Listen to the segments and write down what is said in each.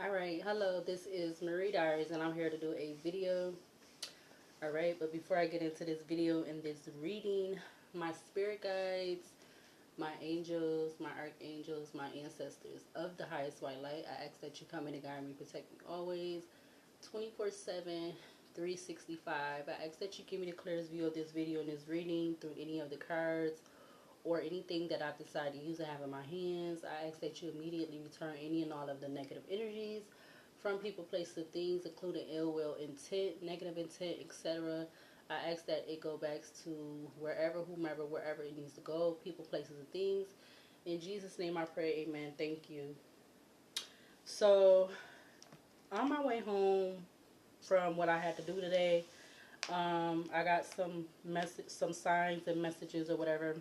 Alright, hello, this is Marie Diaries and I'm here to do a video. Alright, but before I get into this video and this reading, my spirit guides, my angels, my archangels, my ancestors of the highest white light, I ask that you come in and guide me, protect me always, 24/7, 365. I ask that you give me the clearest view of this video and this reading through any of the cards or anything that I decide to use I have in my hands. I ask that you immediately return any and all of the negative energies from people, places, things, including ill will intent, negative intent, etc. I ask that it go back to wherever, whomever, wherever it needs to go, people, places, and things. In Jesus' name I pray, amen. Thank you. So, on my way home from what I had to do today, I got some signs and messages or whatever.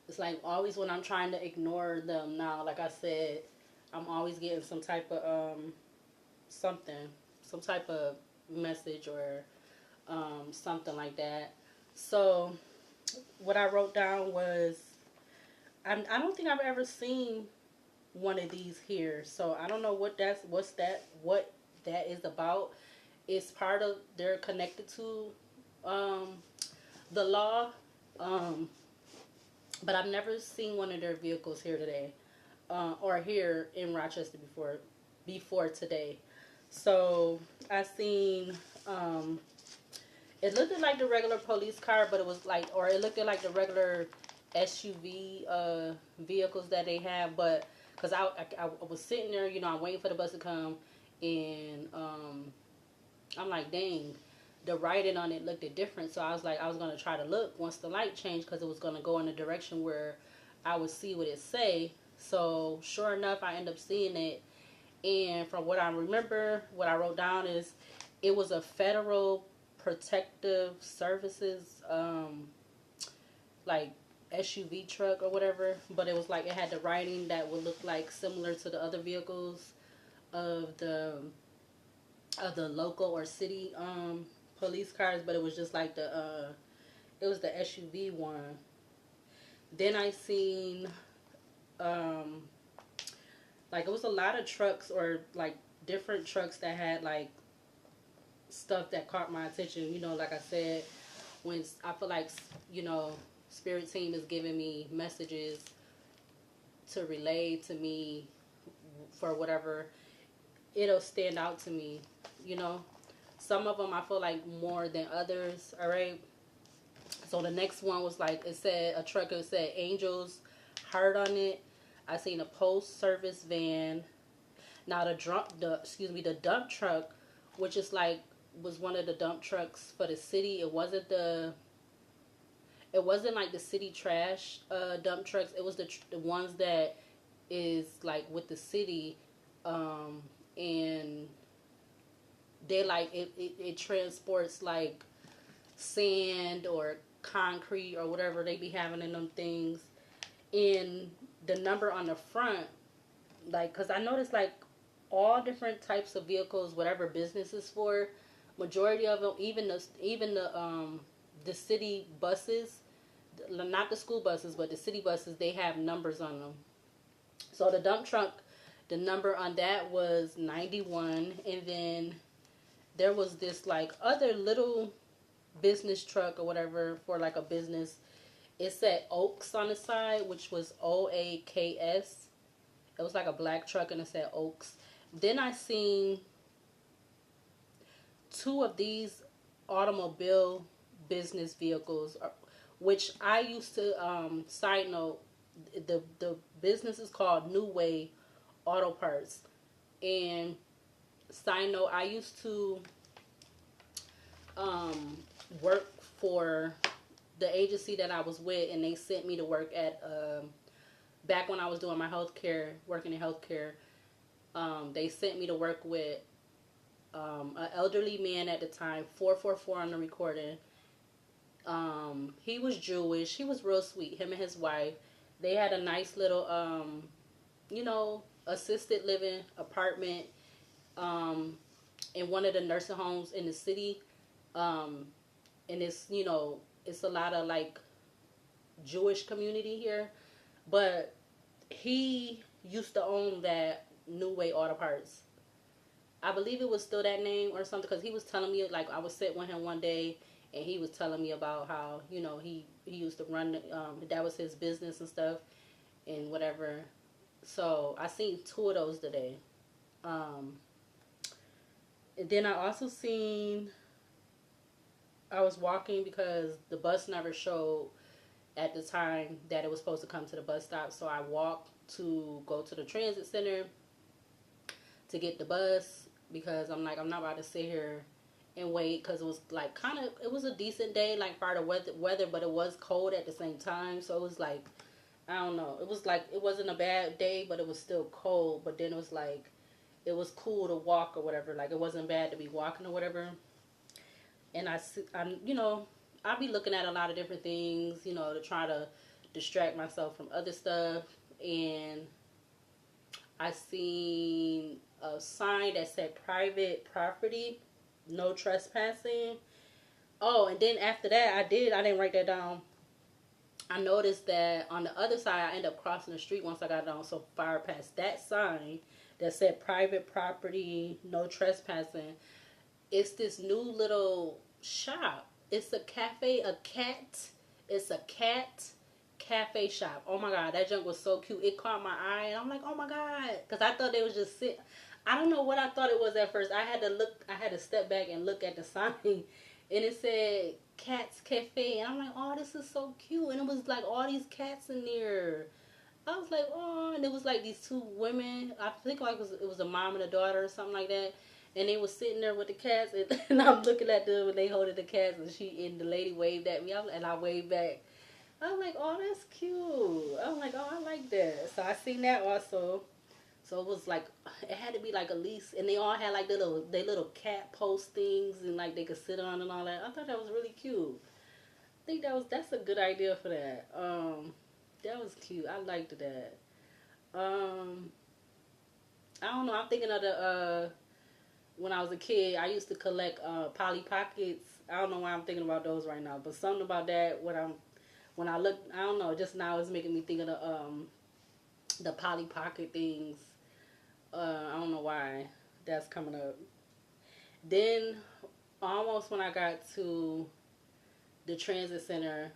It's like always when I'm trying to ignore them now, like I said, I'm always getting some type of something, some type of message or something like that. So what I wrote down was, I don't think I've ever seen one of these here. So I don't know what what that is about. It's part of, they're connected to um, the law. Um, but I've never seen one of their vehicles here today, or here in Rochester before today. So I seen, it looked like the regular police car, but it was like, or it looked like the regular SUV vehicles that they have. But because I was sitting there, I'm waiting for the bus to come, and I'm like, dang, the writing on it looked different. So I was like, I was going to try to look once the light changed, because it was going to go in a direction where I would see what it say. So sure enough, I end up seeing it. And from what I remember, what I wrote down is it was a Federal Protective Services like SUV truck or whatever. But it was like, it had the writing that would look like similar to the other vehicles of the local or city police cars, but it was just like it was the SUV one. Then I seen like it was a lot of trucks, or like different trucks that had like stuff that caught my attention. Like I said, when I feel like spirit team is giving me messages to relay to me for whatever, it'll stand out to me. Some of them I feel like more than others. All right. So the next one was like, it said a truck. It said Angels Heart on it. I seen a post service van. Now the dump truck, which is like, was one of the dump trucks for the city. It wasn't like the city trash dump trucks. It was the ones that is like with the city, and they like it transports like sand or concrete or whatever they be having in them things. And the number on the front, like, because I noticed like all different types of vehicles, whatever business is for, majority of them, even the city buses, not the school buses, but the city buses, they have numbers on them. So the dump truck, the number on that was 91. And then there was this like other little business truck or whatever for like a business. It said Oaks on the side, which was OAKS. It was like a black truck and it said Oaks. Then I seen two of these automobile business vehicles, which I used to, side note, the business is called New Way Auto Parts. And side note, I used to work for the agency that I was with, and they sent me to work at, back when I was doing my healthcare, working in healthcare, they sent me to work with an elderly man at the time, 444 on the recording. He was Jewish. He was real sweet. Him and his wife, they had a nice little, assisted living apartment in one of the nursing homes in the city. And it's a lot of like Jewish community here. But he used to own that New Way Auto Parts. I believe it was still that name or something, because he was telling me, like, I was sitting with him one day and he was telling me about how, you know, he used to run, that was his business and stuff and whatever. So I seen two of those today. Um, and then I also seen, I was walking because the bus never showed at the time that it was supposed to come to the bus stop. So I walked to go to the transit center to get the bus, because I'm like, I'm not about to sit here and wait, because it was like kind of, it was a decent day, like part of weather, but it was cold at the same time. So it was like, I don't know, it was like, it wasn't a bad day, but it was still cold. But then it was like, it was cool to walk or whatever. Like, it wasn't bad to be walking or whatever. And I you know, I'll be looking at a lot of different things, you know, to try to distract myself from other stuff. And I seen a sign that said private property, no trespassing. Oh, and then after that, I didn't write that down. I noticed that on the other side, I ended up crossing the street once I got down so far past that sign that said private property, no trespassing. It's this new little shop. It's a cafe, it's a cat cafe shop. Oh my God, that junk was so cute. It caught my eye, and I'm like, oh my God. Because I thought they was just sit. I don't know what I thought it was at first. I had to step back and look at the sign, and it said Cats Cafe. And I'm like, oh, this is so cute. And it was like all these cats in there. I was like, oh, and it was like these two women. I think like it was a mom and a daughter or something like that. And they was sitting there with the cats, and I'm looking at them, and they holding the cats, and the lady waved at me, and I waved back. I'm like, oh, that's cute. I'm like, oh, I like that. So I seen that also. So it was like, it had to be like at least, and they all had like they little cat postings, and like they could sit on and all that. I thought that was really cute. I think that's a good idea for that. That was cute. I liked that. Um, I don't know. I'm thinking of the when I was a kid, I used to collect Polly Pockets. I don't know why I'm thinking about those right now, but something about that when I look, I don't know, just now it's making me think of the Polly Pocket things. I don't know why that's coming up. Then almost when I got to the transit center,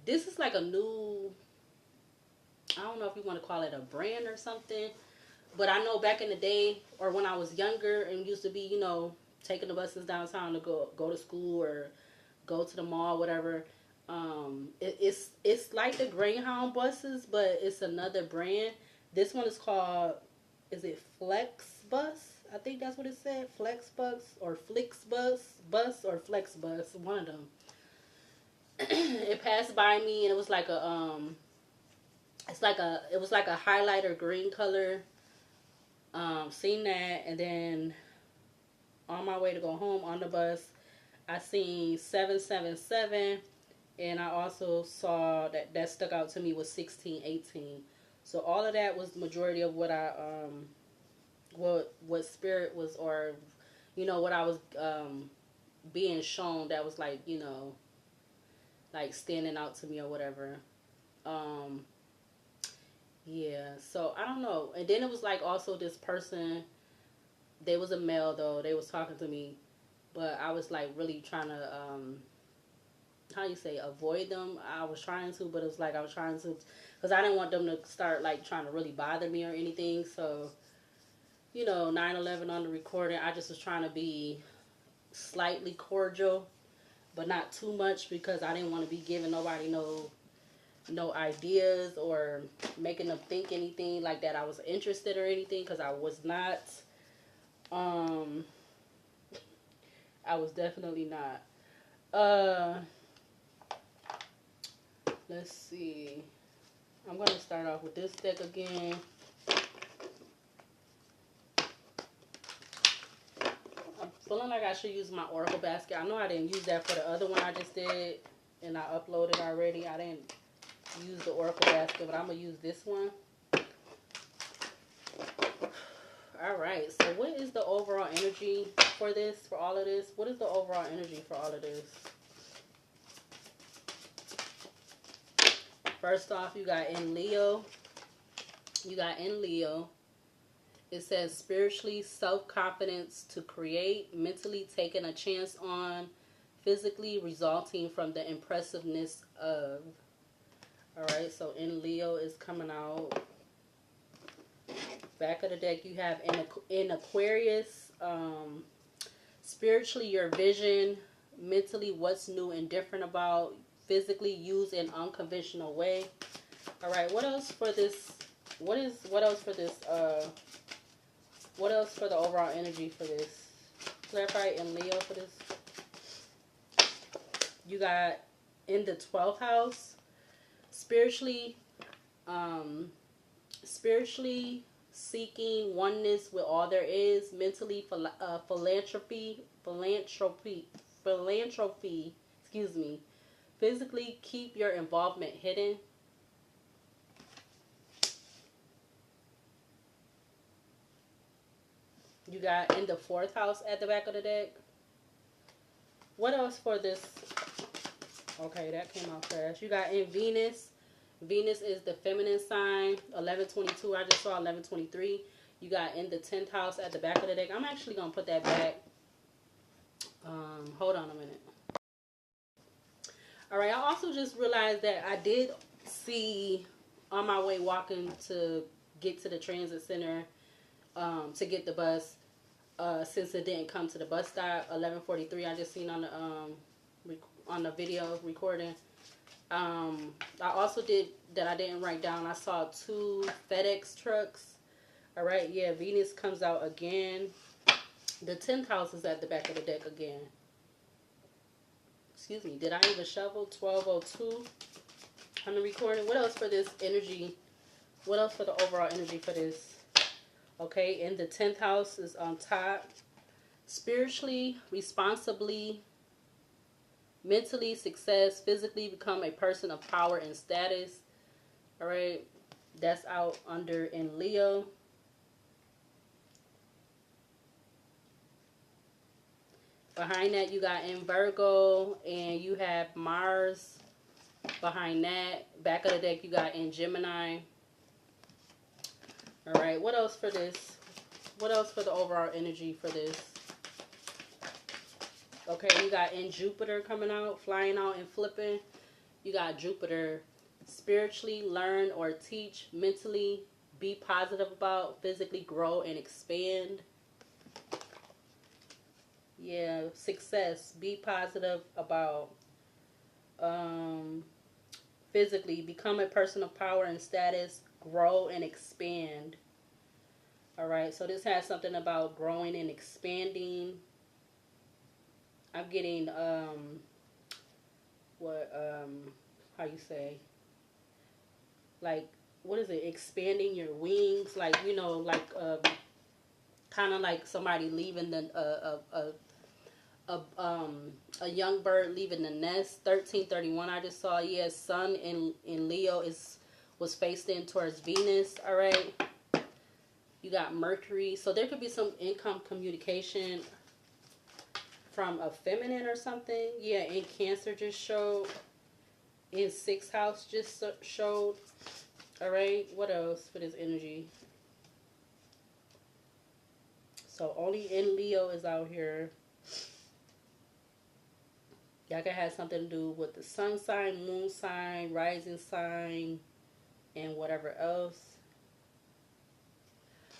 this is like a new, I don't know if you want to call it a brand or something, but I know back in the day, or when I was younger and used to be, you know, taking the buses downtown to go to school or go to the mall, whatever. It's like the Greyhound buses, but it's another brand. This one is called, is it Flex Bus? I think that's what it said. Flex Bus or Bus or Flex Bus, one of them. It passed by me, and it was like it was like a highlighter green color. Seen that, and then on my way to go home on the bus, I seen 777, and I also saw that stuck out to me was 1618. So all of that was the majority of what I what spirit was, or you know, what I was being shown, that was like, you know, like standing out to me or whatever. Um yeah, so I don't know. And then it was like also this person, they was a male though, they was talking to me, but I was like really trying to how you say, avoid them. I was trying to, but it was like I was trying to, because I didn't want them to start like trying to really bother me or anything. So, you know, 9/11 on the recording, I just was trying to be slightly cordial, but not too much, because I didn't want to be giving nobody no ideas or making them think anything like that I was interested or anything, because I was not. Um, I was definitely not. Let's see. I'm going to start off with this deck again. I'm feeling like I should use my Oracle basket. I know I didn't use that for the other one I just did, and I uploaded already. I didn't use the Oracle basket, but I'm going to use this one. Alright, so what is the overall energy for this, for all of this? What is the overall energy for all of this? First off, you got in Leo. You got in Leo. It says spiritually, self-confidence to create, mentally taking a chance on, physically resulting from the impressiveness of. All right, so in Leo is coming out. Back of the deck, you have in Aquarius, spiritually, your vision, mentally, what's new and different about, physically, use in unconventional way. All right, what else for this? What else for this? What else for the overall energy for this? Clarify in Leo for this. You got in the 12th house, spiritually, spiritually seeking oneness with all there is, mentally philanthropy, excuse me, physically keep your involvement hidden. You got in the 4th house at the back of the deck. What else for this? Okay, that came out fast. You got in Venus. Venus is the feminine sign. 1122. I just saw 1123. You got in the 10th house at the back of the deck. I'm actually going to put that back. Hold on a minute. All right. I also just realized that I did see on my way walking to get to the transit center to get the bus. Since it didn't come to the bus stop, 11:43. I just seen on the video recording. I also did that. I didn't write down. I saw 2 FedEx trucks. All right, yeah. Venus comes out again. The 10th house is at the back of the deck again. Excuse me. Did I even shovel? 12:02 on the recording. What else for this energy? What else for the overall energy for this? Okay, and the 10th house is on top. Spiritually, responsibly, mentally, success, physically become a person of power and status. All right, that's out under in Leo. Behind that, you got in Virgo, and you have Mars. Behind that, back of the deck, you got in Gemini. All right, what else for this? What else for the overall energy for this? Okay, you got in Jupiter coming out, flying out and flipping. You got Jupiter, spiritually learn or teach, mentally be positive about, physically grow and expand. Yeah, success, be positive about. Physically become a person of power and status, grow and expand. All right, so this has something about growing and expanding. I'm getting how you say, like, what is it, expanding your wings, like, you know, like kind of like somebody leaving the a young bird leaving the nest. 1331 I just saw. Yes, Sun in Leo was faced in towards Venus. All right, you got Mercury, so there could be some income communication from a feminine or something. Yeah, in Cancer just showed. In 6th house just showed. All right, what else for this energy? So only in Leo is out here. Y'all can have something to do with the sun sign, moon sign, rising sign, and whatever else.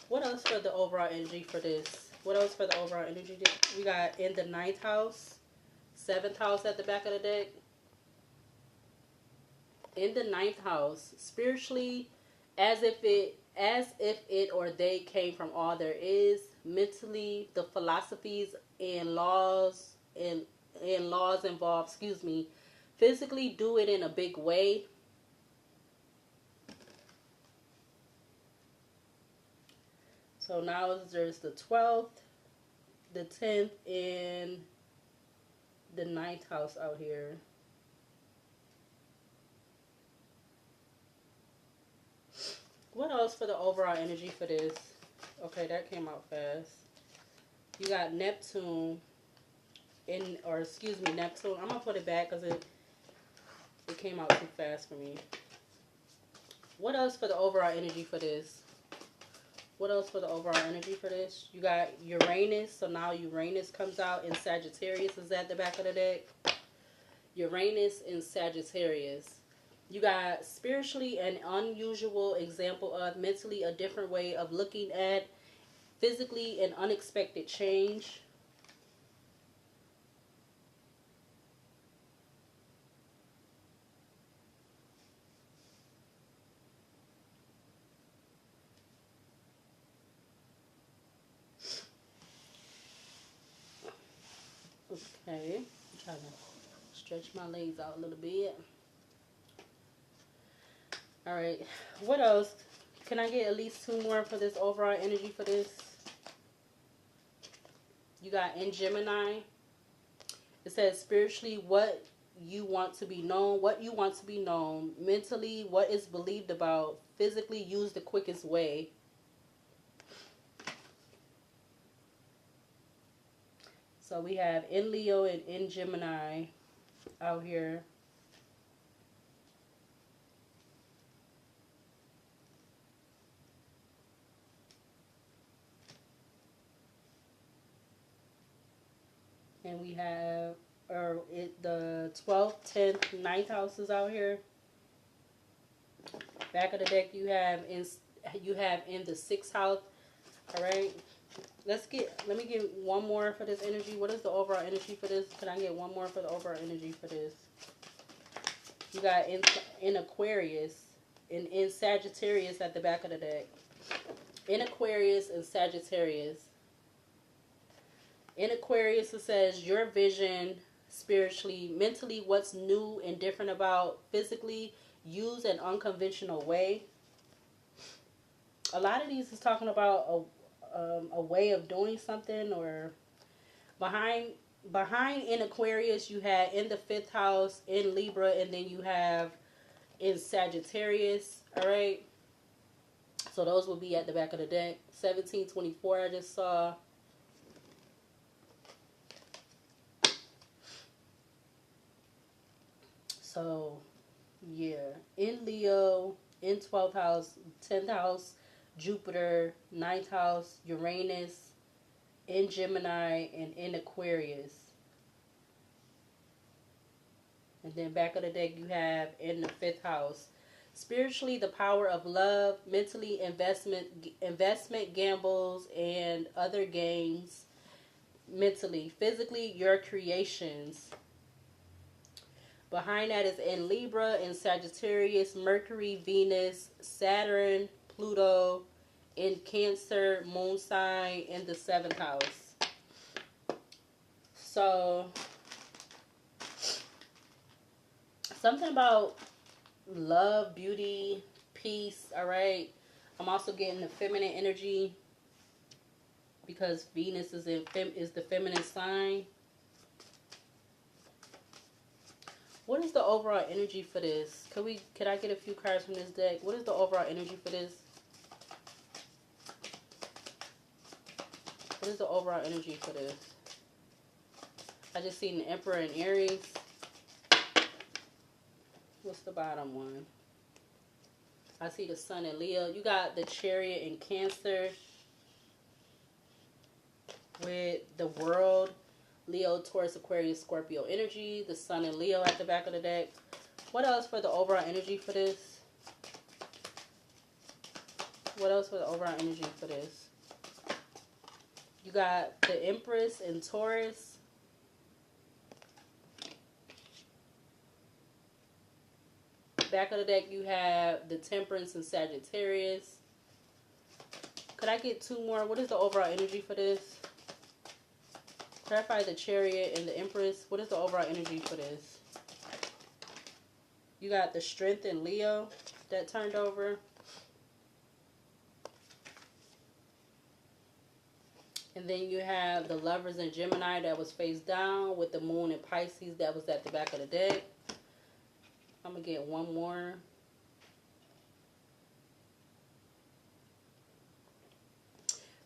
What else for the overall energy for this? What else for the overall energy? We got in the 9th house, 7th house at the back of the deck. In the 9th house, spiritually, as if it or they came from all there is. Mentally, the philosophies and laws involved, excuse me. Physically, do it in a big way. So now there's the 12th, the 10th, and the 9th house out here. What else for the overall energy for this? Okay, that came out fast. You got Neptune Neptune. I'm gonna put it back because it came out too fast for me. What else for the overall energy for this? What else for the overall energy for this? You got Uranus. So now Uranus comes out in Sagittarius. Is at the back of the deck. Uranus in Sagittarius. You got spiritually an unusual example of mentally a different way of looking at physically an unexpected change. Okay, I'm trying to stretch my legs out a little bit. All right, what else? Can I get at least 2 more for this overall energy for this? You got in Gemini. It says spiritually what you want to be known, what you want to be known, mentally what is believed about, physically use the quickest way. So we have in Leo and in Gemini out here. And we have the 12th, 10th, 9th houses out here. Back of the deck you have in the 6th house. All right. Let me get one more for this energy. What is the overall energy for this? Can I get one more for the overall energy for this? You got in Aquarius and in Sagittarius at the back of the deck. In Aquarius and Sagittarius. In Aquarius, it says your vision, spiritually, mentally, what's new and different about, physically, use an unconventional way. A lot of these is talking about a way of doing something, or behind in Aquarius, you had in the 5th house, in Libra, and then you have in Sagittarius. All right. So those will be at the back of the deck. 1724, I just saw. So, yeah, in Leo, in 12th house, 10th house, Jupiter, 9th house, Uranus, in Gemini, and in Aquarius. And then back of the deck, you have in the 5th house. Spiritually, the power of love. Mentally, investment gambles, and other games. Mentally. Physically, your creations. Behind that is in Libra, in Sagittarius, Mercury, Venus, Saturn, Pluto, in Cancer, moon sign, in the 7th house. So, something about love, beauty, peace, all right? I'm also getting the feminine energy because Venus is the feminine sign. What is the overall energy for this? Can I get a few cards from this deck? What is the overall energy for this? What is the overall energy for this? I just seen the Emperor in Aries. What's the bottom one? I see the Sun in Leo. You got the Chariot in Cancer with the World. Leo, Taurus, Aquarius, Scorpio energy. The Sun and Leo at the back of the deck. What else for the overall energy for this? What else for the overall energy for this? You got the Empress in Taurus. Back of the deck, you have the Temperance in Sagittarius. Could I get 2 more? What is the overall energy for this? Clarify the Chariot and the Empress. What is the overall energy for this? You got the Strength in Leo that turned over. And then you have the Lovers in Gemini that was face down with the Moon in Pisces that was at the back of the deck. I'm going to get one more.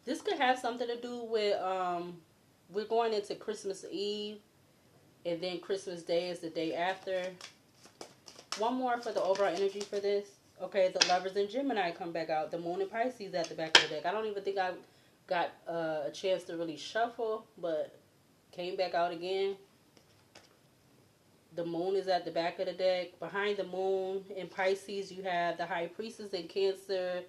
This could have something to do with, we're going into Christmas Eve, and then Christmas Day is the day after. One more for the overall energy for this. Okay, the Lovers in Gemini come back out. The Moon in Pisces at the back of the deck. I don't even think I got a chance to really shuffle, but came back out again. The Moon is at the back of the deck. Behind the Moon in Pisces, you have the High Priestess in Cancer,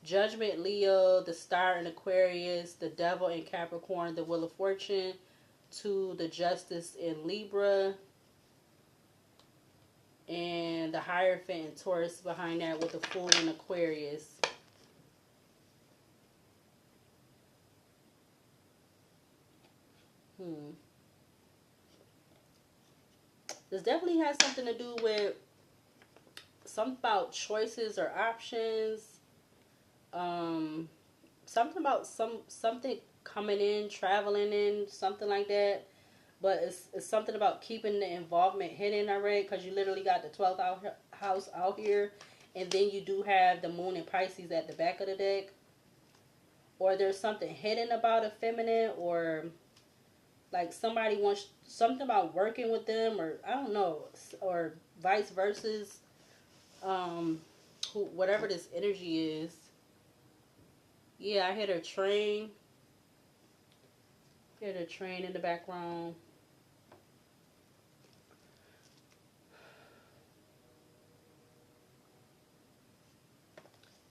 Judgment Leo, the Star in Aquarius, the Devil in Capricorn, the Wheel of Fortune, to the Justice in Libra, and the Hierophant in Taurus behind that with the Fool in Aquarius. This definitely has something to do with something about choices or options. Something about something coming in, traveling in, something like that. But it's something about keeping the involvement hidden, already, because you literally got the 12th house out here, and then you do have the Moon in Pisces at the back of the deck. Or there's something hidden about a feminine, or like somebody wants something about working with them, or I don't know, or vice versa. Whatever this energy is. Yeah, I hit a train. Hit a train in the background.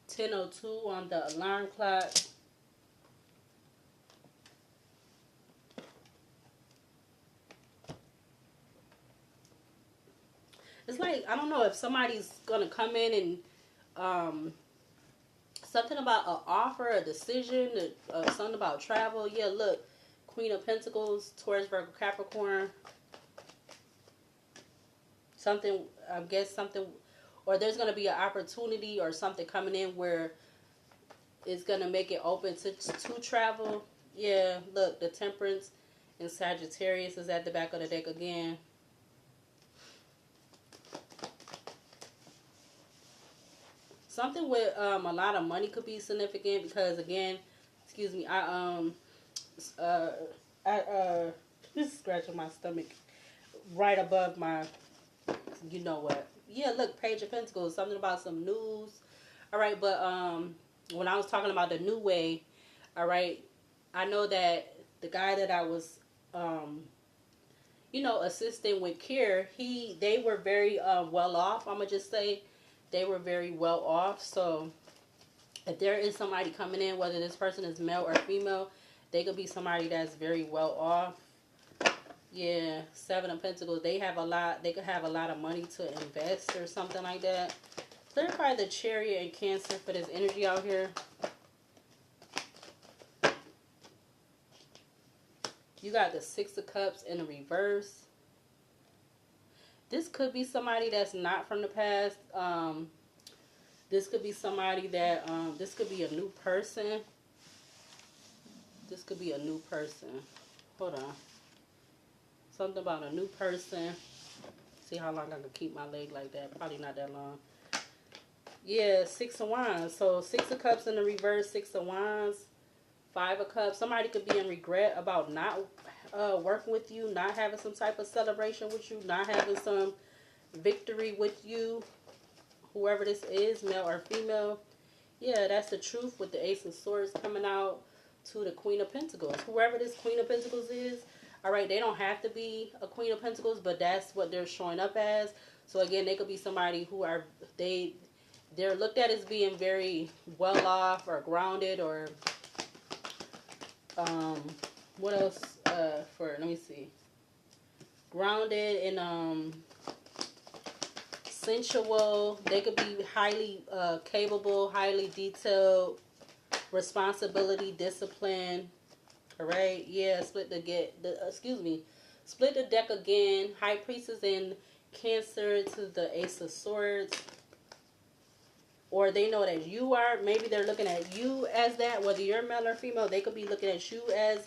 $10:02 on the alarm clock. It's like, I don't know if somebody's gonna come in and something about an offer, a decision, something about travel. Yeah, look, Queen of Pentacles, Taurus, Virgo, Capricorn. Something, I guess something, or there's gonna be an opportunity or something coming in where it's gonna make it open to travel. Yeah, look, the Temperance and Sagittarius is at the back of the deck again. Something with a lot of money could be significant because, again, excuse me, I just scratching my stomach right above my, you know what? Yeah, look, Page of Pentacles, something about some news. All right, but when I was talking about the new way, all right, I know that the guy that I was assisting with care, they were very well off. I'm gonna just say they were very well off. So if there is somebody coming in, whether this person is male or female, they could be somebody that's very well off. Yeah, Seven of Pentacles. They have a lot. They could have a lot of money to invest or something like that. Clarify the Chariot and Cancer for this energy out here. You got the Six of Cups in the reverse. This could be somebody that's not from the past. This could be somebody that, this could be a new person. This could be a new person. Hold on. Something about a new person. See how long I can keep my leg like that. Probably not that long. Yeah, Six of Wands. So Six of Cups in the reverse, Six of Wands, Five of Cups. Somebody could be in regret about not working with you, not having some type of celebration with you, not having some victory with you. Whoever this is, male or female. Yeah, that's the truth with the Ace of Swords coming out to the Queen of Pentacles. Whoever this Queen of Pentacles is, all right, they don't have to be a Queen of Pentacles, but that's what they're showing up as. So again, they could be somebody who they're looked at as being very well off or grounded, or what else let me see. Grounded and sensual. They could be highly capable, highly detailed, responsibility, discipline. All right, yeah, split the deck again. High Priestess in Cancer to the Ace of Swords. Or they know that you are, maybe they're looking at you as that, whether you're male or female, they could be looking at you as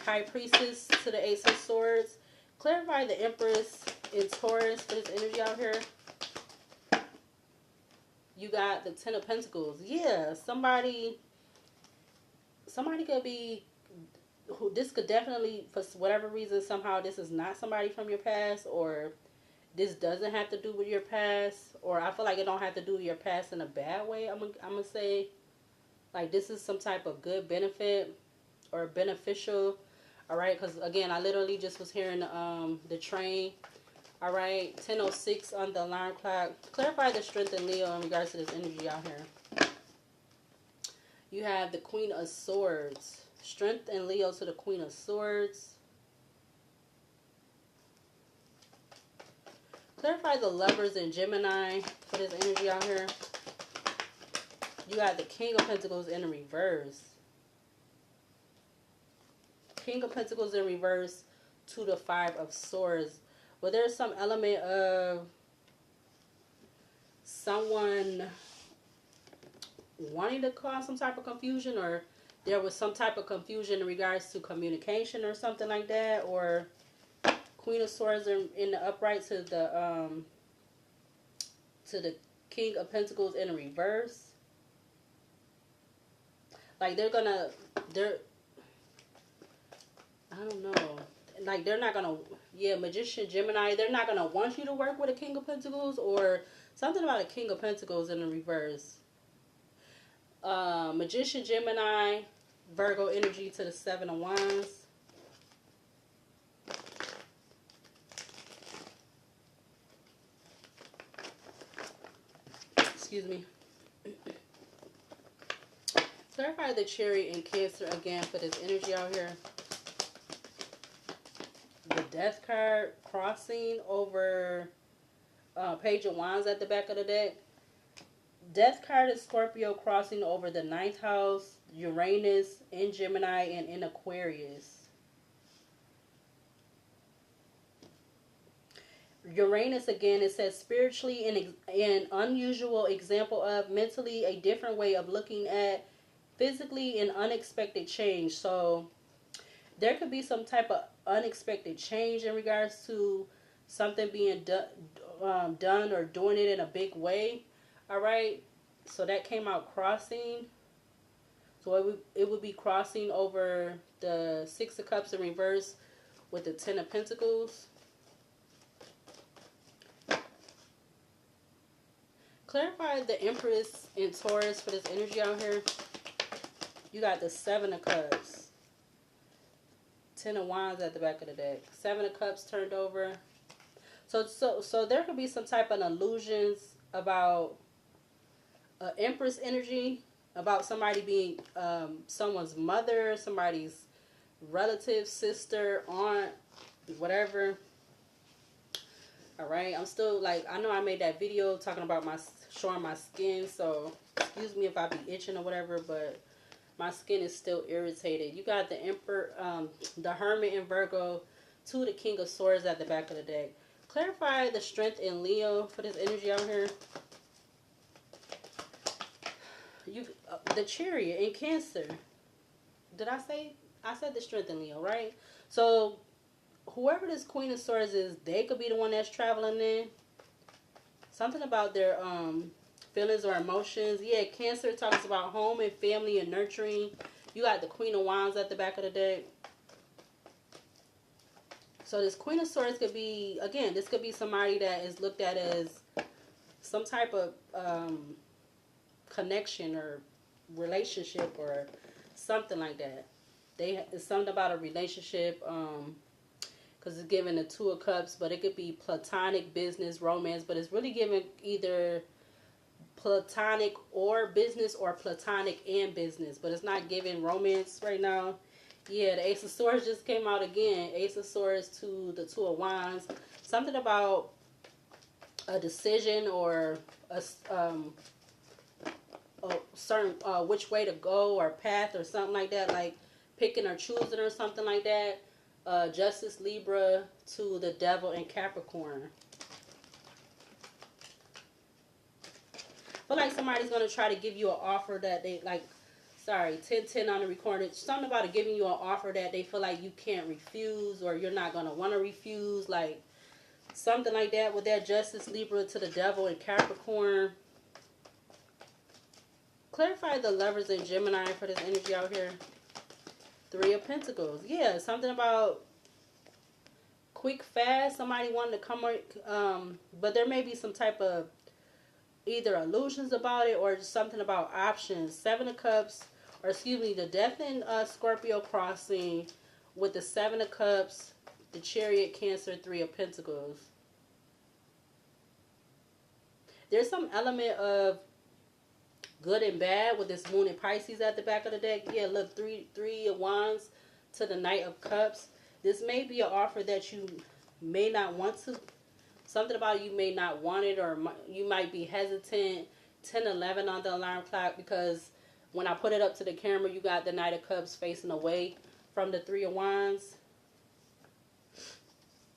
High Priestess to the Ace of Swords. Clarify the Empress in Taurus for this energy out here. You got the Ten of Pentacles. Yeah, somebody could be, this could definitely, for whatever reason, somehow this is not somebody from your past, or This doesn't have to do with your past, or I feel like it don't have to do with your past in a bad way. I'm gonna say, like, this is some type of good benefit or beneficial. All right, because again, I literally just was hearing the train. All right, 10:06 on the alarm clock. Clarify the strength in Leo in regards to this energy out here. You have the Queen of Swords. Strength in Leo to the Queen of Swords. Clarify the Lovers in Gemini for this energy out here. You got the King of Pentacles in the reverse. King of Pentacles in reverse to the Five of Swords. Well, there's some element of someone wanting to cause some type of confusion, or there was some type of confusion in regards to communication or something like that, or Queen of Swords in the upright to the King of Pentacles in the reverse. Like they're I don't know. Like they're not gonna, yeah, Magician, Gemini, they're not gonna want you to work with a King of Pentacles, or something about a King of Pentacles in the reverse. Magician, Gemini, Virgo energy to the Seven of Wands. Excuse me. Clarify the Chariot in Cancer again for this energy out here. The Death card crossing over Page of Wands at the back of the deck. Death card is Scorpio crossing over the 9th house, Uranus in Gemini and in Aquarius. Uranus again, it says spiritually an unusual example of, mentally a different way of looking at, physically an unexpected change. So there could be some type of unexpected change in regards to something being done or doing it in a big way. All right, so that came out crossing. So it would be crossing over the Six of Cups in reverse with the Ten of Pentacles. Clarify the Empress in Taurus for this energy out here. You got the Seven of Cups. Ten of Wands at the back of the deck. Seven of Cups turned over. So there could be some type of illusions about Empress energy, about somebody being someone's mother, somebody's relative, sister, aunt, whatever. All right, I'm still, like, I know I made that video talking about showing my skin, so excuse me if I be itching or whatever, but my skin is still irritated. You got the Emperor, the Hermit in Virgo, to the King of Swords at the back of the deck. Clarify the strength in Leo for this energy out here. The Chariot in Cancer. Did I say? I said the strength in Leo, right? So whoever this Queen of Swords is, they could be the one that's traveling in. Something about their feelings or emotions. Yeah, Cancer talks about home and family and nurturing. You got the Queen of Wands at the back of the deck. So this Queen of Swords could be, again, this could be somebody that is looked at as some type of connection or relationship or something like that. It's something about a relationship, because it's given the Two of Cups, but it could be platonic, business, romance, but it's really given either platonic or business, or platonic and business, but it's not giving romance right now. Yeah, the Ace of Swords just came out again. Ace of Swords to the Two of Wands. Something about a decision or a certain which way to go or path or something like that, like picking or choosing or something like that. Justice, Libra to the Devil and Capricorn. I feel like somebody's going to try to give you an offer that they, like, sorry, 10-10 on the recording. Something about it giving you an offer that they feel like you can't refuse, or you're not going to want to refuse. Like, something like that with that Justice, Libra to the Devil and Capricorn. Clarify the Lovers in Gemini for this energy out here. Three of Pentacles. Yeah, something about quick, fast. Somebody wanted to come, but there may be some type of either illusions about it or just something about options. Seven of Cups, or excuse me, the Death in Scorpio crossing with the Seven of Cups, the Chariot, Cancer, Three of Pentacles. There's some element of good and bad with this Moon and Pisces at the back of the deck. Yeah, look, three of Wands to the Knight of Cups. This may be an offer that you may not want to. Something about you may not want it, or you might be hesitant. 10-11 on the alarm clock, because when I put it up to the camera, you got the Knight of Cups facing away from the Three of Wands.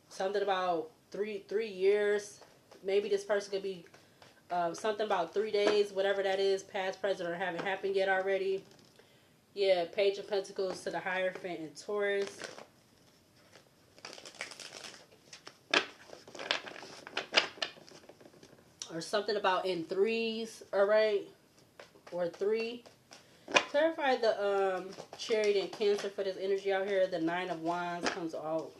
Something about three years. Maybe this person could be something about 3 days, whatever that is, past, present, or haven't happened yet already. Yeah, Page of Pentacles to the Hierophant in Taurus. Or something about in threes, alright? Or 3. Clarify the Chariot and Cancer for this energy out here. The Nine of Wands comes out.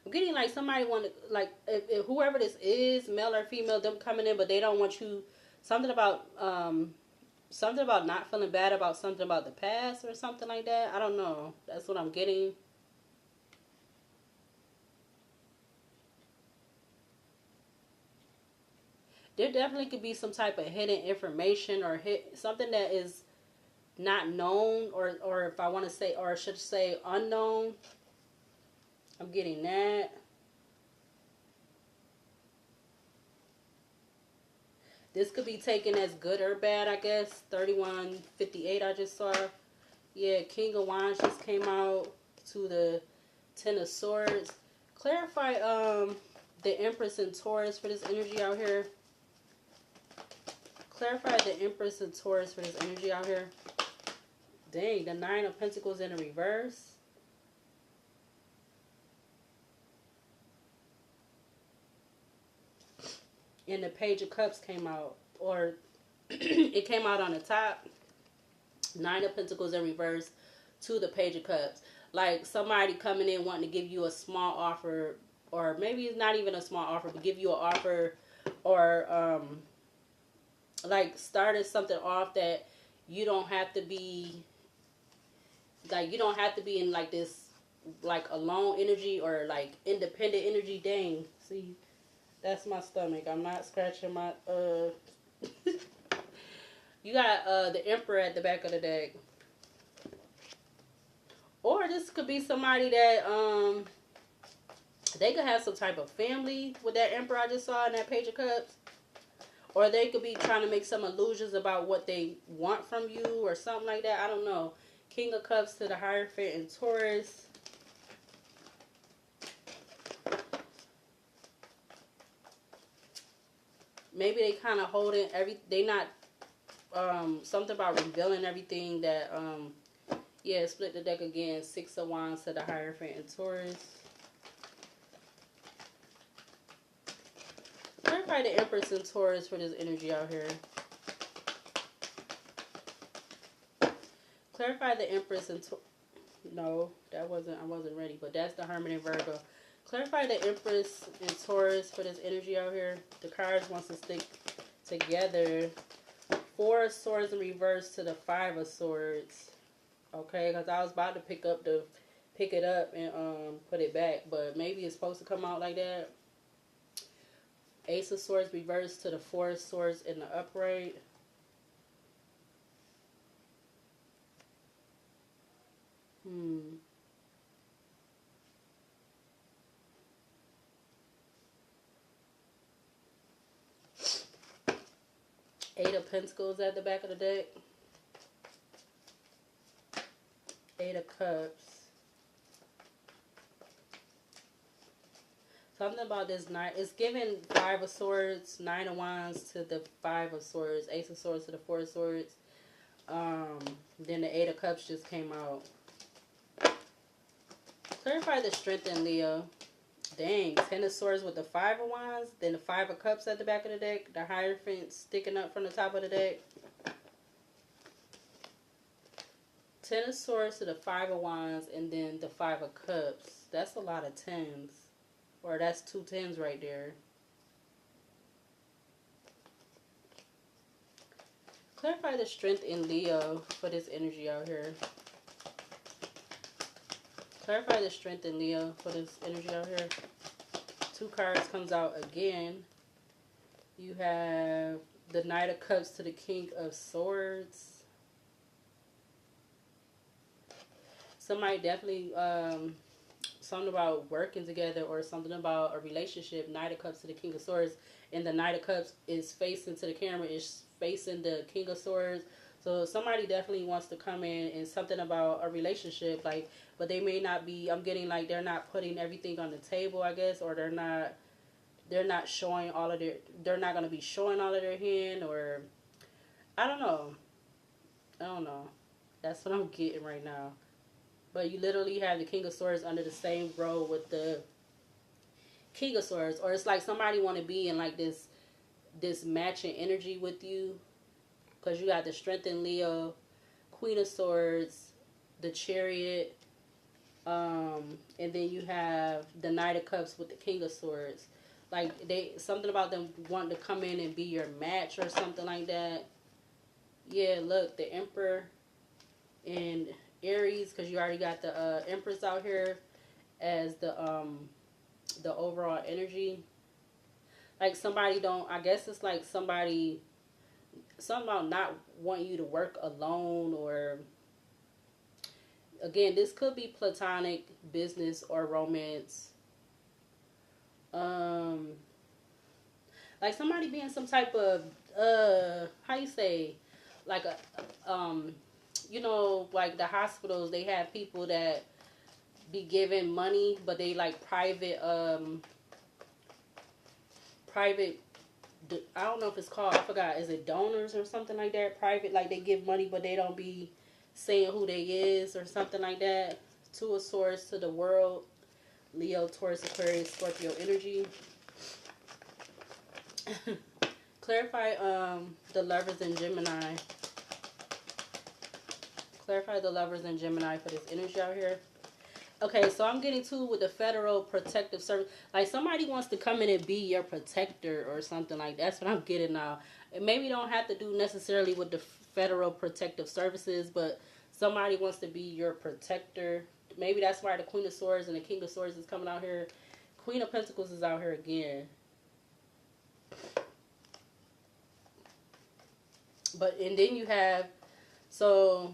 I'm getting like somebody want to, like, if whoever this is, male or female, them coming in, but they don't want you, something about not feeling bad about something about the past or something like that. I don't know. That's what I'm getting. There definitely could be some type of hidden information or something that is not known, or if I want to say, or I should say unknown. I'm getting that. This could be taken as good or bad, I guess. 3158 I just saw. Yeah, King of Wands just came out to the Ten of Swords. Clarify the Empress in Taurus for this energy out here. Clarify the Empress in Taurus for this energy out here. Dang, the Nine of Pentacles in a reverse. And the Page of Cups came out, or it came out on the top. Nine of Pentacles in reverse to the Page of Cups. Like somebody coming in wanting to give you a small offer, or maybe it's not even a small offer, but give you an offer, or like started something off that you don't have to be, like you don't have to be in like this, like alone energy or like independent energy. Dang, see, that's my stomach. I'm not scratching my you got the Emperor at the back of the deck. Or this could be somebody that they could have some type of family with that Emperor I just saw in that Page of Cups. Or they could be trying to make some illusions about what they want from you or something like that. I don't know. King of Cups to the Hierophant in Taurus. Maybe they kind of holding they not, something about revealing everything that, yeah, split the deck again. Six of Wands to the Hierophant in Taurus. Clarify the Empress in Taurus for this energy out here. Clarify the Empress in Taurus. No, that wasn't, I wasn't ready, but that's the Hermit in Virgo. Clarify the Empress in Taurus for this energy out here. The cards wants to stick together. Four of Swords in reverse to the Five of Swords. Okay, because I was about to pick it up and put it back, but maybe it's supposed to come out like that. Ace of Swords reversed to the Four of Swords in the upright. Eight of Pentacles at the back of the deck. Eight of Cups. Something about this night. It's giving Five of Swords, Nine of Wands to the Five of Swords, Ace of Swords to the Four of Swords. Then the Eight of Cups just came out. Clarify the Strength in Leo. Dang, Ten of Swords with the Five of Wands. Then the Five of Cups at the back of the deck. The Hierophant sticking up from the top of the deck. Ten of Swords to the Five of Wands, and then the Five of Cups. That's a lot of tens. Or that's two tens right there. Clarify the strength in Leo for this energy out here. Clarify the strength in Leo for this energy out here. Two cards comes out again. You have the Knight of Cups to the King of Swords. Somebody definitely, something about working together or something about a relationship. Knight of Cups to the King of Swords. And the Knight of Cups is facing to the camera. Is facing the King of Swords. So somebody definitely wants to come in and something about a relationship. Like, but they may not be, I'm getting like they're not putting everything on the table, I guess. Or they're not showing all of their, they're not going to be showing all of their hand. Or, I don't know. That's what I'm getting right now. But you literally have the King of Swords under the same row with the King of Swords. Or it's like somebody want to be in like this matching energy with you. Because you got the Strength in Leo, Queen of Swords, the Chariot. And then you have the Knight of Cups with the King of Swords. Like, something about them wanting to come in and be your match or something like that. Yeah, look, the Emperor and Aries, because you already got the Empress out here as the overall energy. Like, somebody don't, I guess it's like something about not wanting you to work alone, or again, this could be platonic, business, or romance. Like somebody being some type of how you say, like a like the hospitals, they have people that be giving money, but they like private I don't know if it's called, I forgot, is it donors or something like that? Private, like they give money but they don't be saying who they is or something like that. Two of Swords to the World, Leo, Taurus, Aquarius, Scorpio energy. Clarify the Lovers in Gemini. Clarify the Lovers in Gemini for this energy out here. Okay, so I'm getting to with the Federal Protective Service. Like somebody wants to come in and be your protector or something like that. That's what I'm getting now. It maybe don't have to do necessarily with the Federal Protective Services, but somebody wants to be your protector. Maybe that's why the Queen of Swords and the King of Swords is coming out here. Queen of Pentacles is out here again. But, and then you have, so,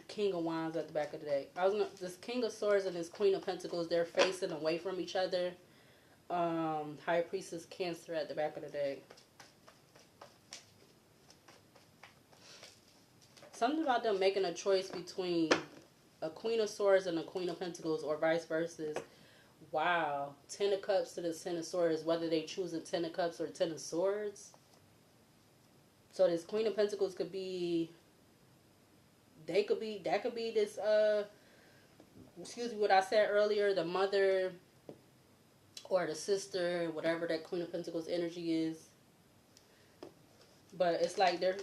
King of Wands at the back of the deck. This King of Swords and this Queen of Pentacles, they're facing away from each other. High Priestess Cancer at the back of the deck. Something about them making a choice between a Queen of Swords and a Queen of Pentacles, or vice versa. Wow. Ten of Cups to the Ten of Swords, whether they choose a Ten of Cups or Ten of Swords. So this Queen of Pentacles could be, that could be this, excuse me, what I said earlier, the mother or the sister, whatever that Queen of Pentacles energy is. But it's like they're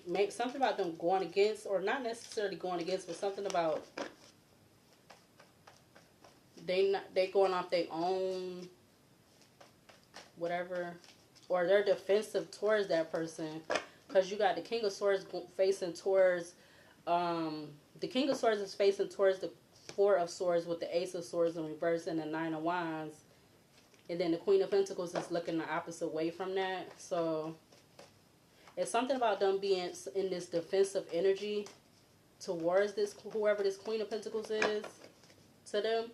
make something about them going against, or not necessarily going against, but something about they going off their own whatever, or they're defensive towards that person. Because you got the King of Swords facing towards the King of Swords is facing towards the Four of Swords with the Ace of Swords in reverse and the Nine of Wands, and then the Queen of Pentacles is looking the opposite way from that. So it's something about them being in this defensive energy towards this, whoever this Queen of Pentacles is to them.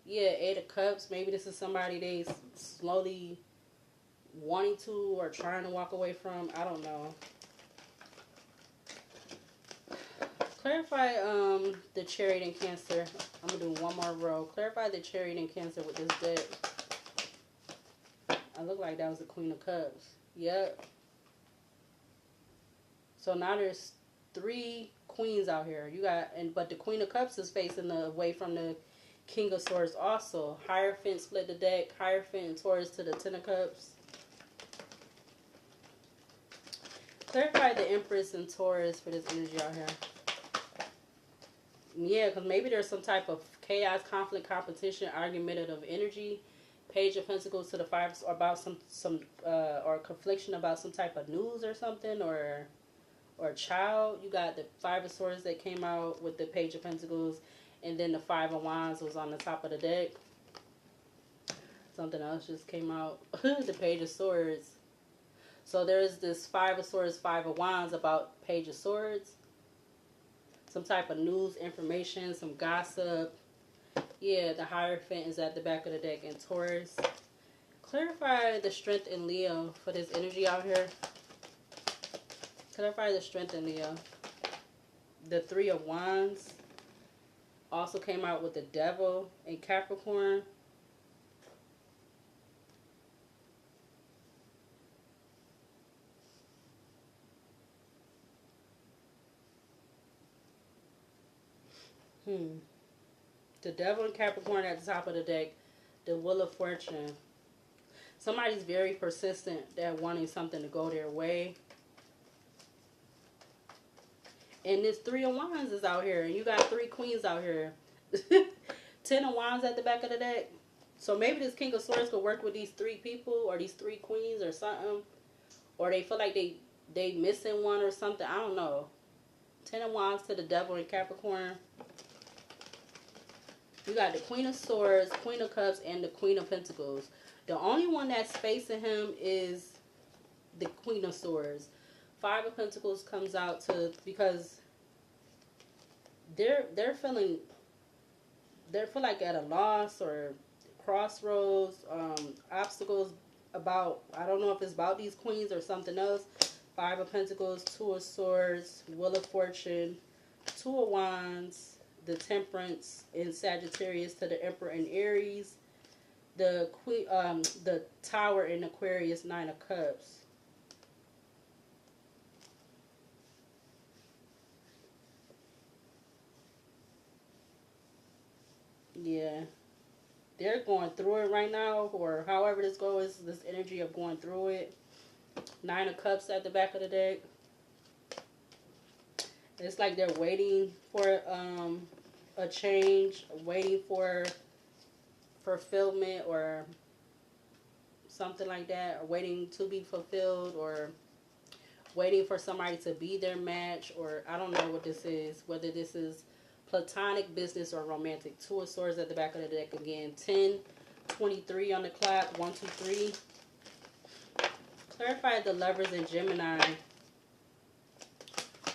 Yeah, Eight of Cups. Maybe this is somebody they slowly wanting to or trying to walk away from. I don't know. Clarify the Chariot in Cancer. I'm going to do one more row. Clarify the Chariot in Cancer with this deck. I look like that was the Queen of Cups. Yep. So now there's 3 queens out here. You got, but the Queen of Cups is facing away from the King of Swords also. Hierophant split the deck. Hierophant and Taurus to the Ten of Cups. Clarify the Empress and Taurus for this energy out here. Yeah, because maybe there's some type of chaos, conflict, competition, argumentative energy. Page of Pentacles to the Five, or about some or confliction about some type of news or something, or a child. You got the Five of Swords that came out with the Page of Pentacles, and then the Five of Wands was on the top of the deck. Something else just came out. The Page of Swords. So there's this Five of Swords, Five of Wands about Page of Swords. Some type of news, information, some gossip. Yeah, the Hierophant is at the back of the deck in Taurus. Clarify the strength in Leo for this energy out here. Clarify the strength in Leo. The Three of Wands also came out with the Devil in Capricorn. The Devil in Capricorn at the top of the deck. The Wheel of Fortune. Somebody's very persistent. They're wanting something to go their way. And this Three of Wands is out here. And you got three queens out here. 10 of Wands at the back of the deck. So maybe this King of Swords could work with these three people. Or these three queens or something. Or they feel like they missing one or something. I don't know. 10 of Wands to the Devil in Capricorn. You got the Queen of Swords, Queen of Cups, and the Queen of Pentacles. The only one that's facing him is the Queen of Swords. Five of Pentacles comes out to, because they're feeling like at a loss or crossroads, obstacles about, I don't know if it's about these queens or something else. Five of Pentacles, Two of Swords, Wheel of Fortune, Two of Wands, the Temperance in Sagittarius to the Emperor in Aries, the Tower in Aquarius, Nine of Cups. Yeah, they're going through it right now, or however this goes, this energy of going through it. Nine of Cups at the back of the deck. It's like they're waiting for a change, waiting for fulfillment or something like that, or waiting to be fulfilled, or waiting for somebody to be their match, or I don't know what this is, whether this is platonic, business, or romantic. Two of Swords at the back of the deck again. 10:23 on the clock. 1, 2, 3. Clarify the Lovers in Gemini.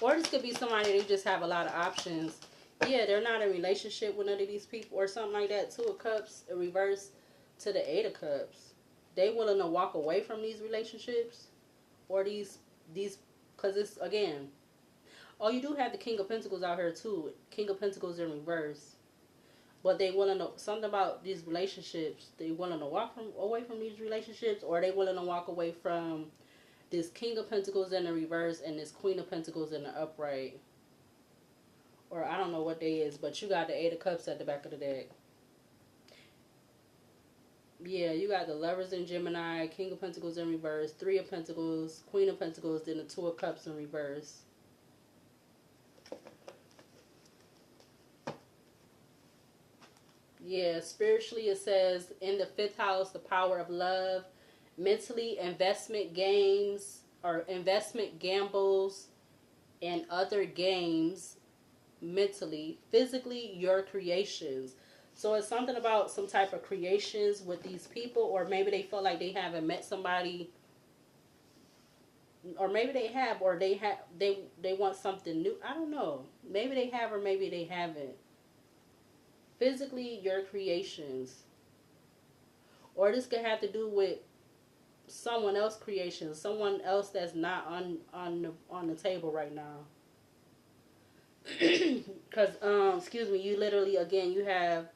Or this could be somebody that just have a lot of options. Yeah, they're not in a relationship with none of these people or something like that. Two of Cups in reverse to the Eight of Cups. They willing to walk away from these relationships or these because it's, again, oh, you do have the King of Pentacles out here too. King of Pentacles in reverse. But they willing to, something about these relationships, they willing to walk away from these relationships, or they willing to walk away from this King of Pentacles in the reverse and this Queen of Pentacles in the upright. Or I don't know what they is, but you got the Eight of Cups at the back of the deck. Yeah, you got the Lovers in Gemini, King of Pentacles in reverse, Three of Pentacles, Queen of Pentacles, then the Two of Cups in reverse. Yeah, spiritually it says in the 5th house, the power of love. Mentally, investment games or investment gambles and other games. Mentally, physically, your creations. So it's something about some type of creations with these people, or maybe they feel like they haven't met somebody, or maybe they have, or they want something new. I don't know. Maybe they have, or maybe they haven't. Physically, your creations. Or this could have to do with someone else's creations, someone else that's not on the table right now. Because excuse me, you literally, again, you have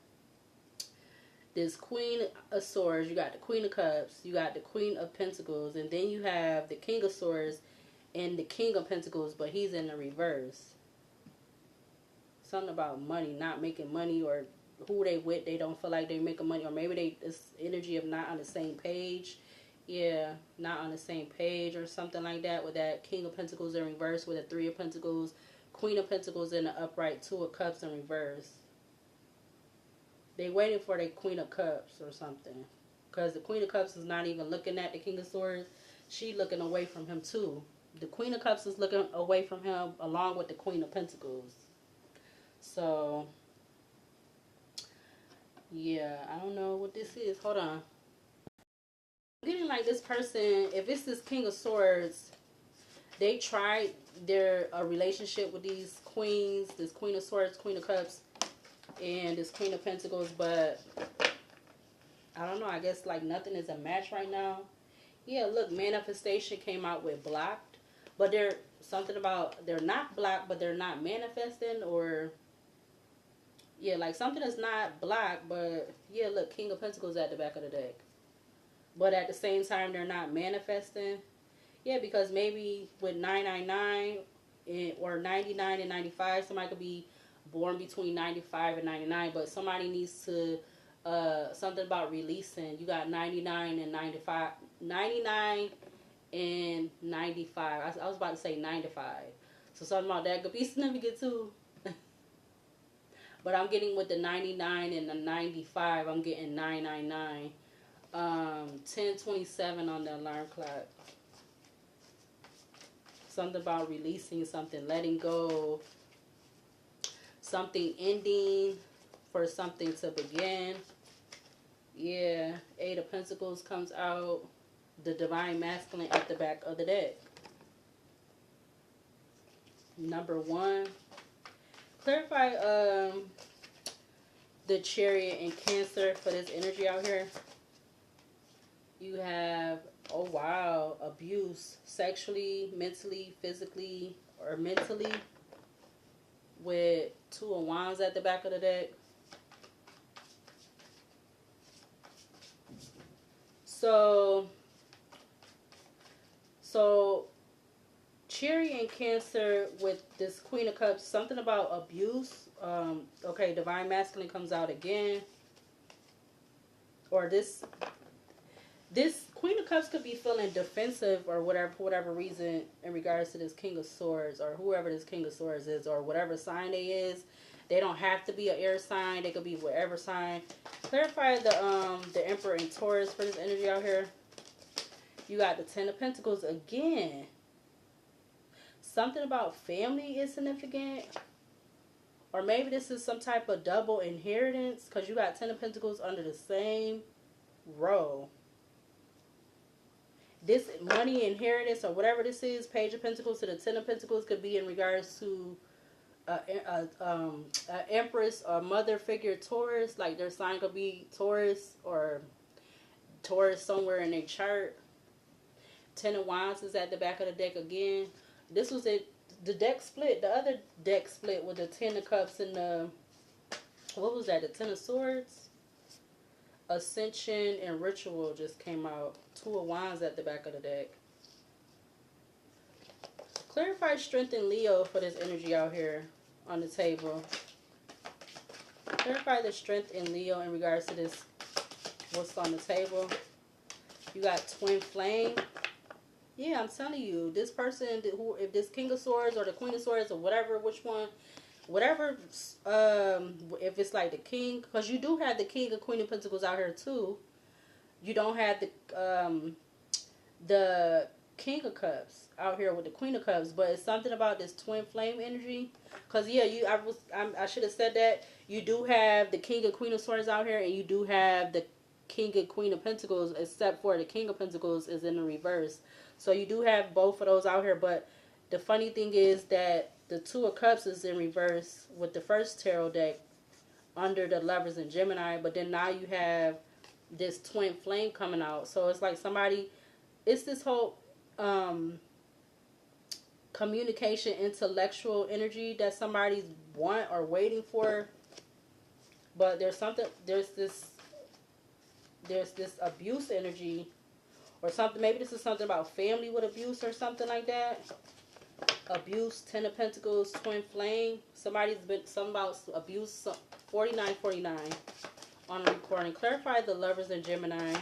this Queen of Swords, you got the Queen of Cups, you got the Queen of Pentacles, and then you have the King of Swords and the King of Pentacles, but he's in the reverse. Something about money, not making money, or who they with, they don't feel like they making money, or maybe they, this energy of not on the same page. Yeah, not on the same page or something like that, with that King of Pentacles in reverse with a Three of Pentacles, Queen of Pentacles in the upright, Two of Cups in reverse. They waiting for the Queen of Cups or something. Because the Queen of Cups is not even looking at the King of Swords. She looking away from him too. The Queen of Cups is looking away from him along with the Queen of Pentacles. So, yeah, I don't know what this is. Hold on. I'm getting like this person, if it's this King of Swords, they tried a relationship with these queens, this Queen of Swords, Queen of Cups, and this Queen of Pentacles, but I don't know, I guess like nothing is a match right now. Yeah, look, manifestation came out with blocked, but they're something about they're not blocked, but they're not manifesting, or yeah, like something is not blocked, but yeah, look, King of Pentacles at the back of the deck. But at the same time, they're not manifesting. Yeah, because maybe with 999 or 99 and 95, somebody could be born between 95 and 99, but somebody needs to, something about releasing. You got 99 and 95, 99 and 95. I was about to say 95. So something about that could be significant too. But I'm getting with the 99 and the 95, I'm getting 999. 1027 on the alarm clock. Something about releasing something, letting go, something ending for something to begin. Yeah, Eight of Pentacles comes out, the Divine Masculine at the back of the deck. Number 1. Clarify the Chariot and Cancer for this energy out here. You have, oh wow, abuse, sexually, mentally, physically, or mentally, with Two of Wands at the back of the deck. So Chariot and Cancer with this Queen of Cups, something about abuse. Okay, Divine Masculine comes out again. Or this Queen of Cups could be feeling defensive or whatever, for whatever reason, in regards to this King of Swords, or whoever this King of Swords is, or whatever sign they is. They don't have to be an air sign. They could be whatever sign. Clarify the Emperor and Taurus for this energy out here. You got the Ten of Pentacles again. Something about family is significant. Or maybe this is some type of double inheritance, because you got Ten of Pentacles under the same row. This money inheritance or whatever this is, Page of Pentacles to the Ten of Pentacles, could be in regards to Empress or mother figure Taurus. Like their sign could be Taurus, or Taurus somewhere in their chart. Ten of Wands is at the back of the deck again. This was it. The deck split. The other deck split with the Ten of Cups and the, what was that? The Ten of Swords. Ascension and Ritual just came out. Two of Wands at the back of the deck. Clarify strength in Leo for this energy out here on the table. Clarify the strength in Leo in regards to this, what's on the table. You got Twin Flame. Yeah, I'm telling you, this person, who, if this King of Swords or the Queen of Swords or whatever, which one, whatever, if it's like the King, because you do have the King and Queen of Pentacles out here too. You don't have the King of Cups out here with the Queen of Cups, but it's something about this Twin Flame energy. Because yeah, I should have said that. You do have the King and Queen of Swords out here, and you do have the King and Queen of Pentacles, except for the King of Pentacles is in the reverse. So you do have both of those out here, but the funny thing is that the Two of Cups is in reverse with the first tarot deck under the Lovers in Gemini, but then now you have this Twin Flame coming out. So it's like somebody, it's this whole communication, intellectual energy that somebody's want or waiting for. But there's this abuse energy or something. Maybe this is something about family with abuse or something like that. Abuse, Ten of Pentacles, Twin Flame. Somebody's been, something about abuse. 4949 on a recording. Clarify the Lovers in Gemini.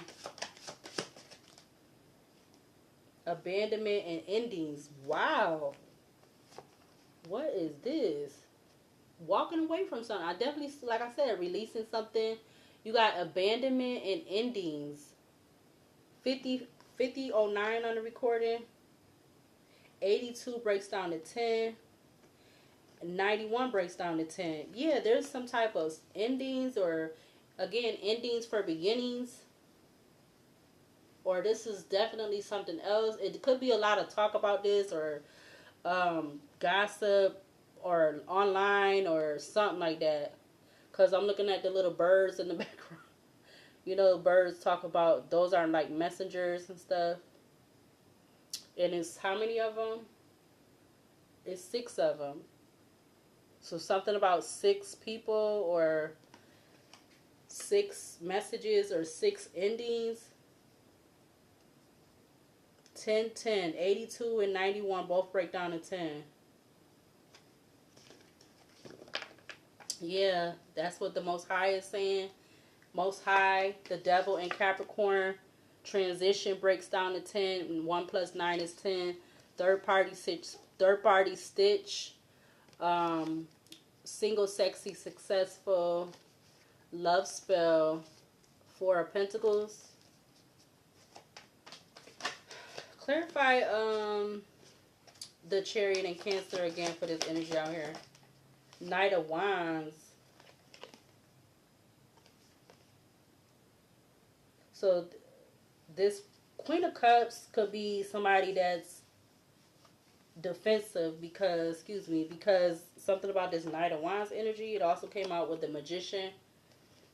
Abandonment and endings. Wow. What is this? Walking away from something. I definitely, like I said, releasing something. You got abandonment and endings. 5009 on the recording. 82 breaks down to 10. 91 breaks down to 10. Yeah, there's some type of endings, or again, endings for beginnings. Or this is definitely something else. It could be a lot of talk about this, or gossip, or online, or something like that. Because I'm looking at the little birds in the background. You know, birds talk about, those are like messengers and stuff. And it's how many of them? It's 6 of them. So something about 6 people, or 6 messages, or 6 endings. 10, 10, 82 and 91 both break down to 10. Yeah, that's what the Most High is saying. Most High, the devil, and Capricorn. Transition breaks down to 10. And 1 plus 9 is 10. Third party stitch. Single, sexy, successful. Love spell. 4 of Pentacles. Clarify the Chariot and Cancer again for this energy out here. Knight of Wands. So this Queen of Cups could be somebody that's defensive because something about this Knight of Wands energy. It also came out with the Magician.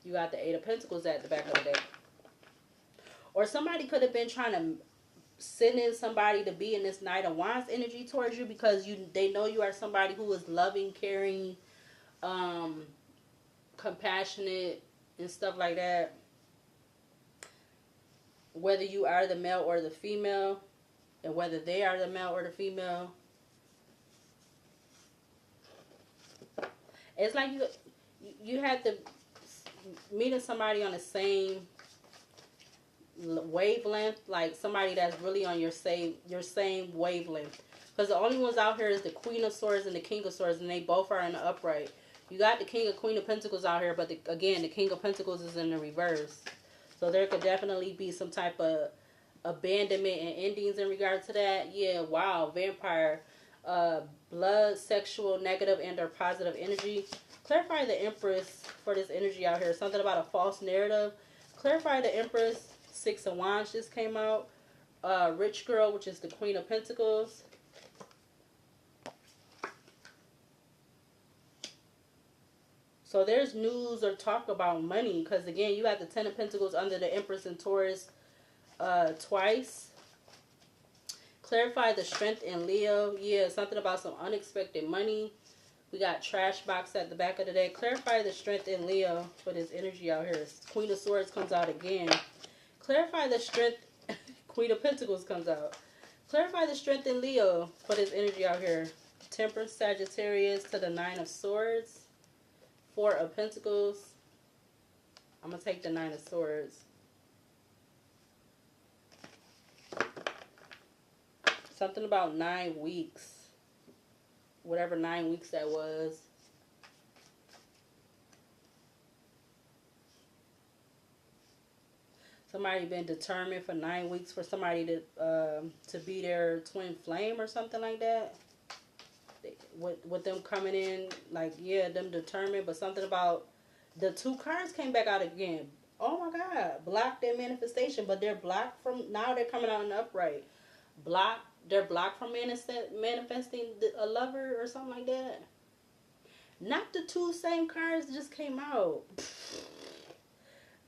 You got the 8 of Pentacles at the back of the deck. Or somebody could have been trying to send in somebody to be in this Knight of Wands energy towards you, because they know you are somebody who is loving, caring, compassionate, and stuff like that. Whether you are the male or the female, and whether they are the male or the female. It's like you have to meeting somebody on the same wavelength, like somebody that's really on your same wavelength. Because the only ones out here is the Queen of Swords and the King of Swords, and they both are in the upright. You got the King of Queen of Pentacles out here, but again, the King of Pentacles is in the reverse. So there could definitely be some type of abandonment and endings in regard to that. Yeah, wow, Vampire, blood, sexual, negative, and or positive energy. Clarify the Empress for this energy out here. Something about a false narrative. Clarify the Empress. 6 of Wands just came out. Rich Girl, which is the Queen of Pentacles. So there's news or talk about money, because again, you got the 10 of Pentacles under the Empress and Taurus twice. Clarify the Strength in Leo. Yeah, something about some unexpected money. We got Trash Box at the back of the deck. Clarify the Strength in Leo for this energy out here. Queen of Swords comes out again. Clarify the Strength. Queen of Pentacles comes out. Clarify the Strength in Leo for this energy out here. Temperance, Sagittarius to the 9 of Swords. 4 of Pentacles. I'm going to take the 9 of Swords. Something about 9 weeks. Whatever 9 weeks that was. Somebody been determined for 9 weeks for somebody to be their twin flame or something like that. With them coming in, like, yeah, them determined, but something about the 2 cards came back out again. Oh my God, block their manifestation, but they're blocked from, now they're coming out in the upright. They're blocked from manifesting a lover or something like that. Not the 2 same cards just came out.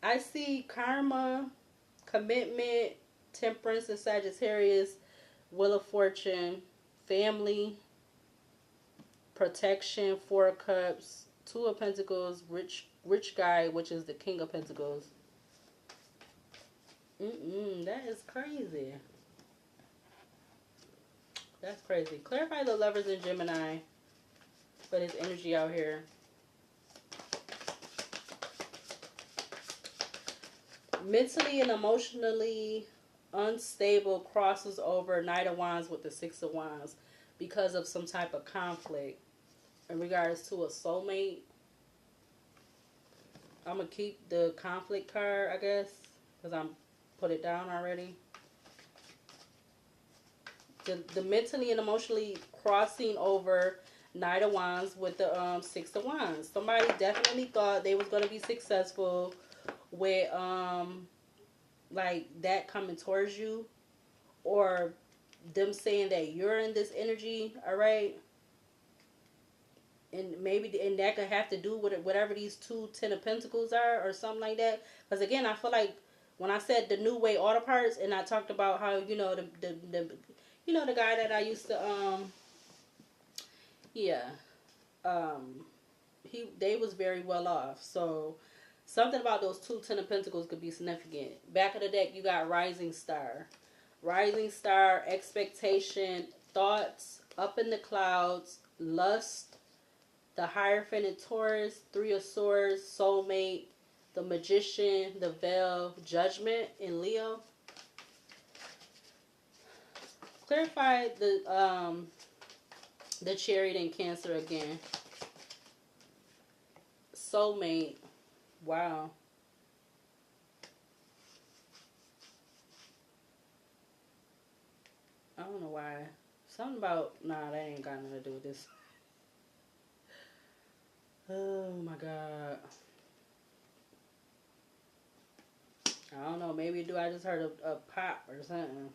I see karma, commitment, temperance, and Sagittarius, Wheel of Fortune, family, protection, 4 of Cups, 2 of Pentacles, rich guy, which is the King of Pentacles. That is crazy. That's crazy. Clarify the Lovers in Gemini for this energy out here. Mentally and emotionally unstable crosses over Knight of Wands with the Six of Wands because of some type of conflict in regards to a soulmate. I'm going to keep the conflict card, I guess, because I'm put it down already. The mentally and emotionally crossing over Knight of Wands with the Six of Wands. Somebody definitely thought they was going to be successful with like that coming towards you, or them saying that you're in this energy, all right? And maybe, and that could have to do with it, whatever these two Ten of Pentacles are, or something like that. Because again, I feel like when I said the New Way auto parts, and I talked about how, you know, the you know, the guy that I used to yeah, they was very well off. So something about those two Ten of Pentacles could be significant. Back of the deck, you got Rising Star. Rising Star, expectation, thoughts, up in the clouds, lust, the Hierophant in Taurus, Three of Swords, soulmate, the Magician, the Veil, Judgment in Leo. Clarify the Chariot in Cancer again. Soulmate. Wow. I don't know why. Something about, nah, that ain't got nothing to do with this. Oh my God. I don't know. Maybe I just heard a pop or something.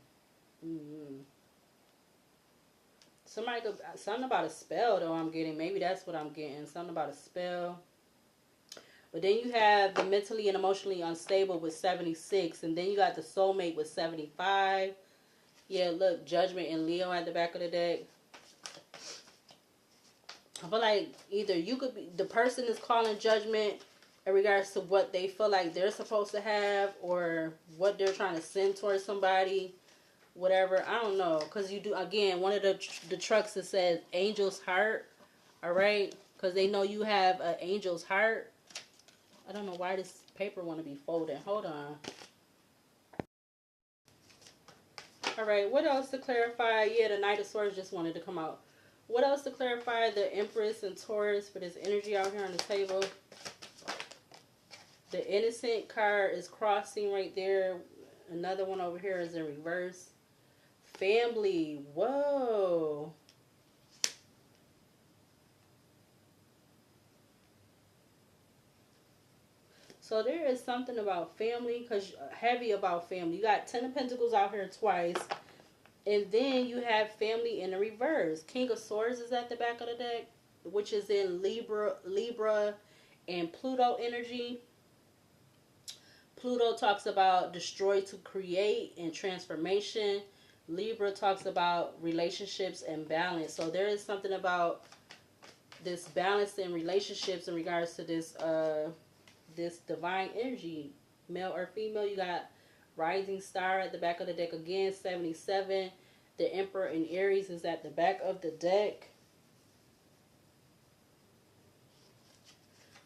Something about a spell though I'm getting. Maybe that's what I'm getting. Something about a spell. But then you have the mentally and emotionally unstable with 76. And then you got the soulmate with 75. Yeah, look, Judgment and Leo at the back of the deck. I feel like either you could be, the person is calling judgment in regards to what they feel like they're supposed to have, or what they're trying to send towards somebody, whatever. I don't know. Because you do, again, one of the trucks that says Angel's Heart. All right. Because they know you have an Angel's Heart. I don't know why this paper want to be folded. Hold on. All right, what else to clarify? Yeah, the Knight of Swords just wanted to come out. What else to clarify? The Empress and Taurus for this energy out here on the table. The Innocent card is crossing right there. Another one over here is in reverse. Family. Whoa. So there is something about family, because heavy about family. You got Ten of Pentacles out here twice. And then you have family in the reverse. King of Swords is at the back of the deck, which is in Libra and Pluto energy. Pluto talks about destroy to create and transformation. Libra talks about relationships and balance. So there is something about this balance in relationships in regards to this this divine energy, male or female. You got Rising Star at the back of the deck again, 77. The Emperor in Aries is at the back of the deck.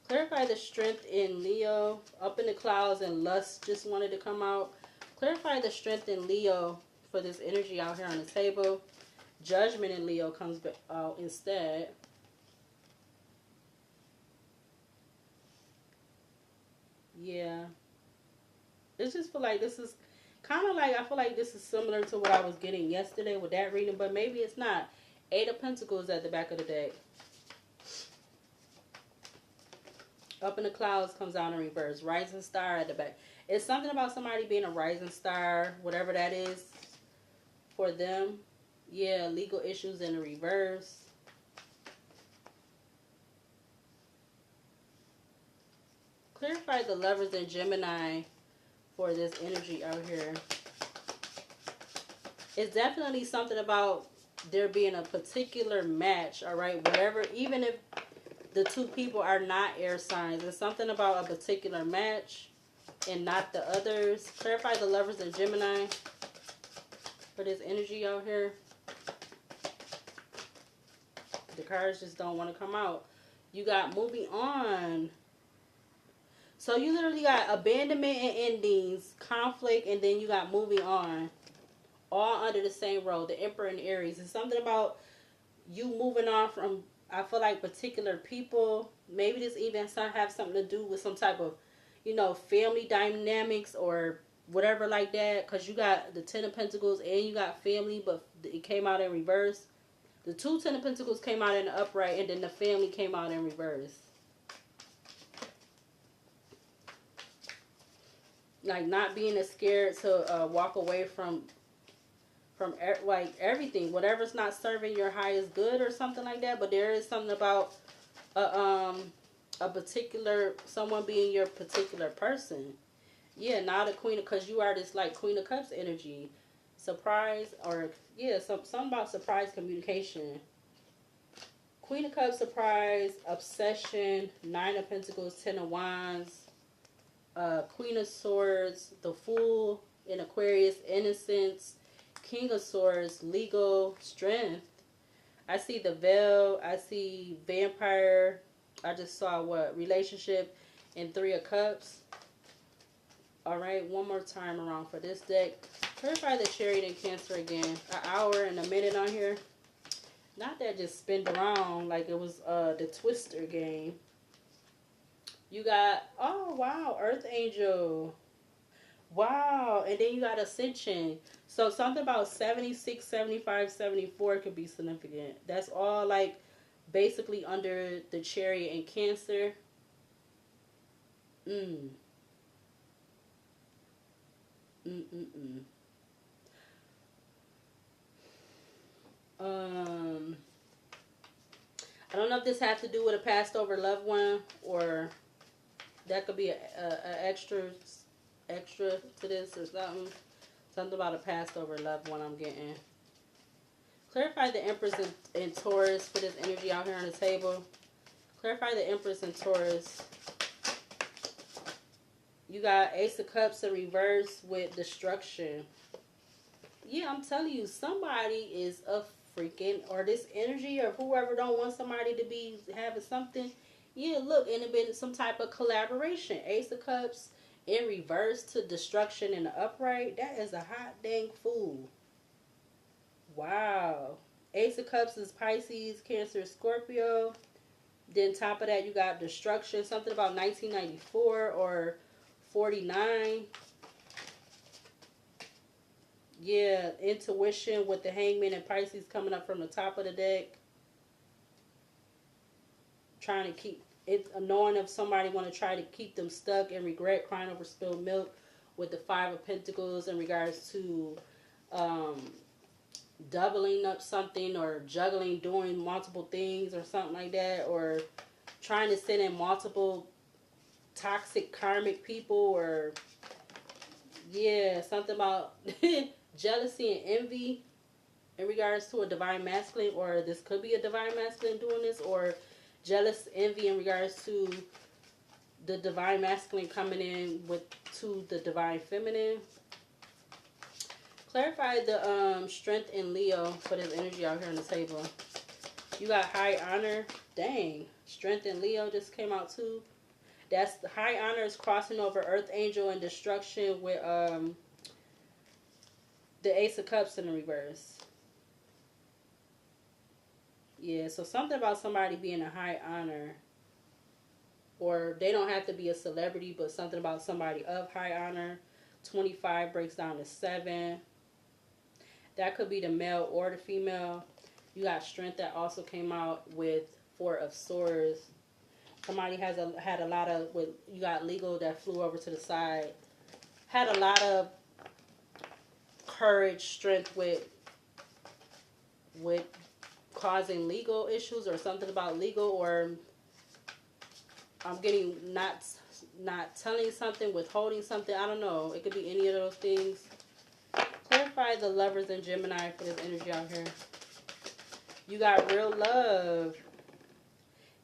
Clarify the strength in Leo. Up in the clouds and lust just wanted to come out. Clarify the strength in Leo for this energy out here on the table. Judgment in Leo comes out instead. Yeah. It's just feel like this is kind of like, I feel like this is similar to what I was getting yesterday with that reading, but maybe it's not. Eight of Pentacles at the back of the deck. Up in the clouds comes out in reverse. Rising Star at the back. It's something about somebody being a rising star, whatever that is for them. Yeah, legal issues in the reverse. Clarify the Lovers in Gemini for this energy out here. It's definitely something about there being a particular match, all right? Whatever, even if the two people are not air signs, there's something about a particular match and not the others. Clarify the Lovers in Gemini for this energy out here. The cards just don't want to come out. You got moving on. So you literally got abandonment and endings, conflict, and then you got moving on, all under the same row. The Emperor and Aries. It's something about you moving on from, I feel like, particular people. Maybe this even have something to do with some type of, family dynamics or whatever like that. Because you got the Ten of Pentacles and you got family, but it came out in reverse. The two Ten of Pentacles came out in the upright, and then the family came out in reverse. Like not being as scared to walk away from like everything, whatever's not serving your highest good or something like that. But there is something about a particular someone being your particular person. Yeah, not a queen, because you are this like Queen of Cups energy, surprise, or yeah, something about surprise communication. Queen of Cups, surprise, obsession, Nine of Pentacles, Ten of Wands, Queen of Swords, the Fool in Aquarius, innocence, King of Swords, legal, strength. I see the Veil. I see Vampire. I just saw what? Relationship and Three of Cups. All right, one more time around for this deck. Clarify the Chariot and Cancer again. An hour and a minute on here. Not that just spinned around like it was the Twister game. You got, oh wow, Earth Angel. Wow, and then you got Ascension. So something about 76, 75, 74 could be significant. That's all like basically under the Chariot and Cancer. Mm. Mm-mm-mm. I don't know if this has to do with a passed over loved one, or that could be a extra to this or something. Something about a passed over loved one I'm getting. Clarify the Empress in Taurus for this energy out here on the table. Clarify the Empress in Taurus. You got Ace of Cups in reverse with destruction. Yeah, I'm telling you, somebody is a freaking, or this energy, or whoever don't want somebody to be having something. Yeah, look, and it been some type of collaboration. Ace of Cups in reverse to destruction in the upright. That is a hot dang fool. Wow. Ace of Cups is Pisces, Cancer, Scorpio. Then top of that, you got destruction. Something about 1994 or 49. Yeah, intuition with the Hangman and Pisces coming up from the top of the deck. Trying to keep it, knowing if somebody want to try to keep them stuck and regret, crying over spilled milk with the Five of Pentacles in regards to doubling up something or juggling, doing multiple things or something like that, or trying to send in multiple toxic karmic people, or yeah, something about jealousy and envy in regards to a divine masculine, or this could be a divine masculine doing this, or jealous envy in regards to the divine masculine coming in with to the divine feminine. Clarify the strength in Leo for this energy out here on the table. You got high honor. Dang, strength in Leo just came out too. That's the high honor is crossing over Earth Angel and destruction with the Ace of Cups in the reverse. Yeah, so something about somebody being a high honor, or they don't have to be a celebrity, but something about somebody of high honor. 25 breaks down to 7. That could be the male or the female. You got strength that also came out with Four of Swords. Somebody had a lot of, you got legal that flew over to the side. Had a lot of courage, strength with causing legal issues or something about legal, or I'm getting not telling something, withholding something. I don't know. It could be any of those things. Clarify the Lovers in Gemini for this energy out here. You got real love.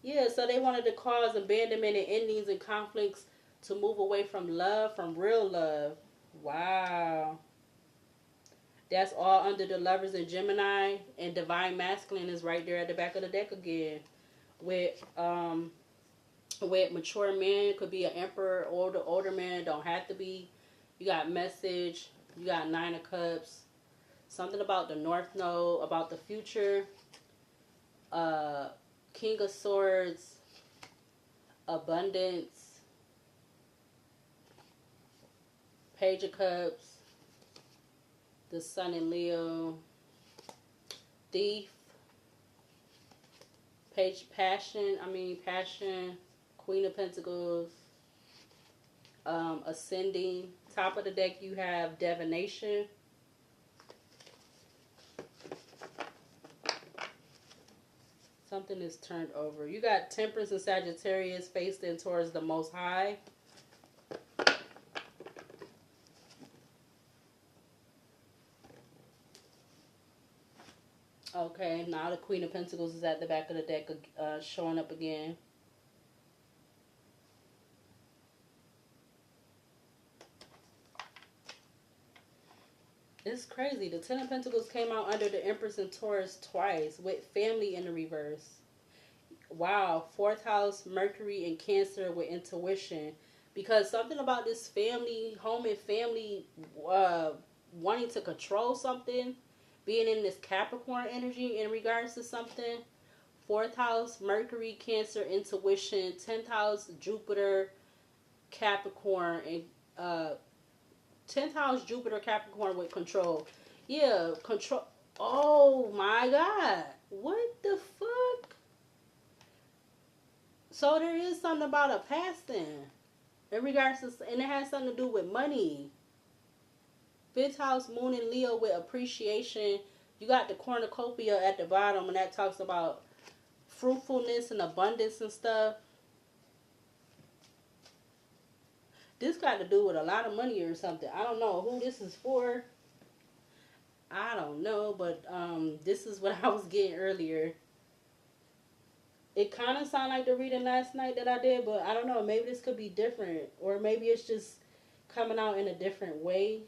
Yeah, so they wanted to cause abandonment and endings and conflicts to move away from love, from real love. Wow. That's all under the Lovers in Gemini, and Divine Masculine is right there at the back of the deck again with with mature men. Could be an emperor, older man. Don't have to be. You got message. You got Nine of Cups. Something about the North Node, about the future. King of Swords. Abundance. Page of Cups. The Sun in Leo. Thief. Passion. Queen of Pentacles. Ascending. Top of the deck you have Divination. Something is turned over. You got Temperance and Sagittarius faced in towards the Most High. Okay, now the Queen of Pentacles is at the back of the deck, showing up again. It's crazy. The Ten of Pentacles came out under the Empress and Taurus twice with family in the reverse. Wow. Fourth house, Mercury and Cancer with intuition. Because something about this family, home and family, wanting to control something, being in this Capricorn energy in regards to something. Fourth house, Mercury, Cancer, intuition. 10th house, Jupiter, Capricorn, and 10th house, Jupiter, Capricorn with control. Yeah, control. Oh my God. What the fuck? So there is something about a past then. In regards to, and it has something to do with money. 5th house, Moon in Leo with appreciation. You got the cornucopia at the bottom, and that talks about fruitfulness and abundance and stuff. This got to do with a lot of money or something. I don't know who this is for. I don't know, but this is what I was getting earlier. It kind of sounded like the reading last night that I did, but I don't know. Maybe this could be different, or maybe it's just coming out in a different way.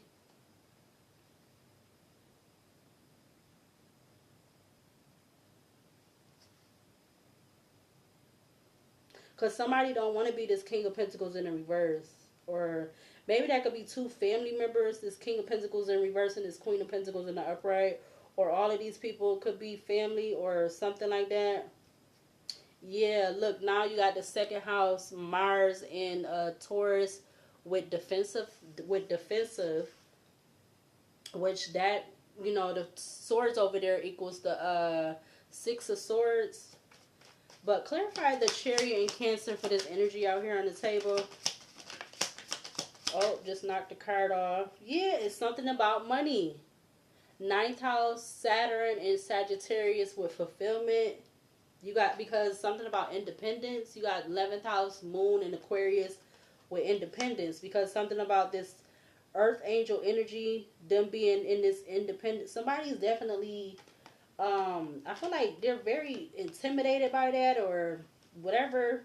Because somebody don't want to be this King of Pentacles in the reverse. Or maybe that could be two family members. This King of Pentacles in reverse and this Queen of Pentacles in the upright. Or all of these people could be family or something like that. Yeah, look, now you got the second house, Mars and Taurus with defensive. Which that, the swords over there equals the Six of Swords. But clarify the Chariot and Cancer for this energy out here on the table. Oh, just knocked the card off. Yeah, it's something about money. 9th house, Saturn and Sagittarius with fulfillment. You got, because something about independence. You got 11th house, Moon and Aquarius with independence. Because something about this Earth Angel energy, them being in this independence. Somebody's definitely... I feel like they're very intimidated by that or whatever.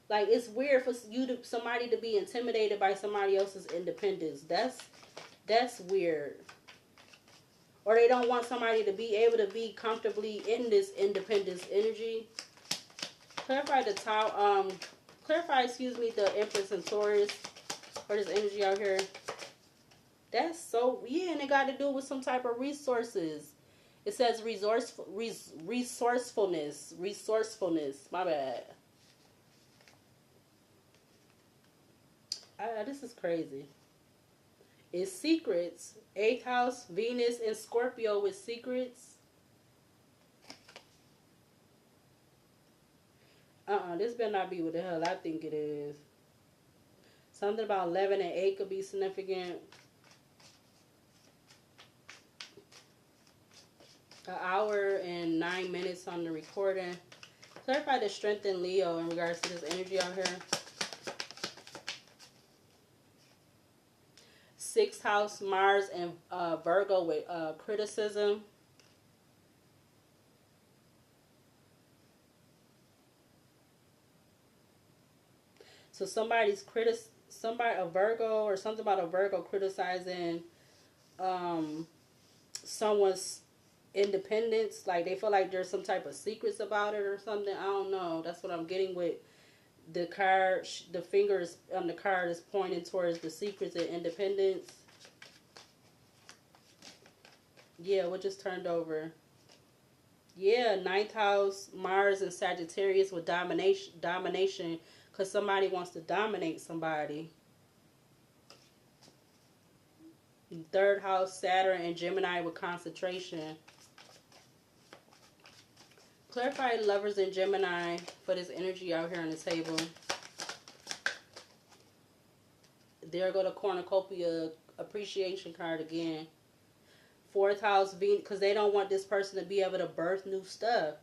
Like, it's weird for somebody to be intimidated by somebody else's independence. That's weird. Or they don't want somebody to be able to be comfortably in this independence energy. Clarify the the Empress and Taurus for this energy out here. That's so, yeah, and it got to do with some type of resources. It says resourcefulness. My bad. This is crazy. It's secrets. 8th house, Venus and Scorpio with secrets. This better not be what the hell I think it is. Something about 11 and 8 could be significant. An hour and 9 minutes on the recording. Clarify the strength in Leo in regards to this energy out here. 6th house, Mars and Virgo with criticism. So a Virgo or something about a Virgo criticizing someone's independence. Like they feel like there's some type of secrets about it or something. I don't know. That's what I'm getting with The card, the fingers on the card is pointing towards the secrets and independence. Yeah, what just turned over? Yeah, ninth house, Mars and Sagittarius with domination, because somebody wants to dominate somebody. Third house, Saturn and Gemini with concentration. Clarify lovers in Gemini for this energy out here on the table. There go the cornucopia appreciation card again. Fourth house, because they don't want this person to be able to birth new stuff.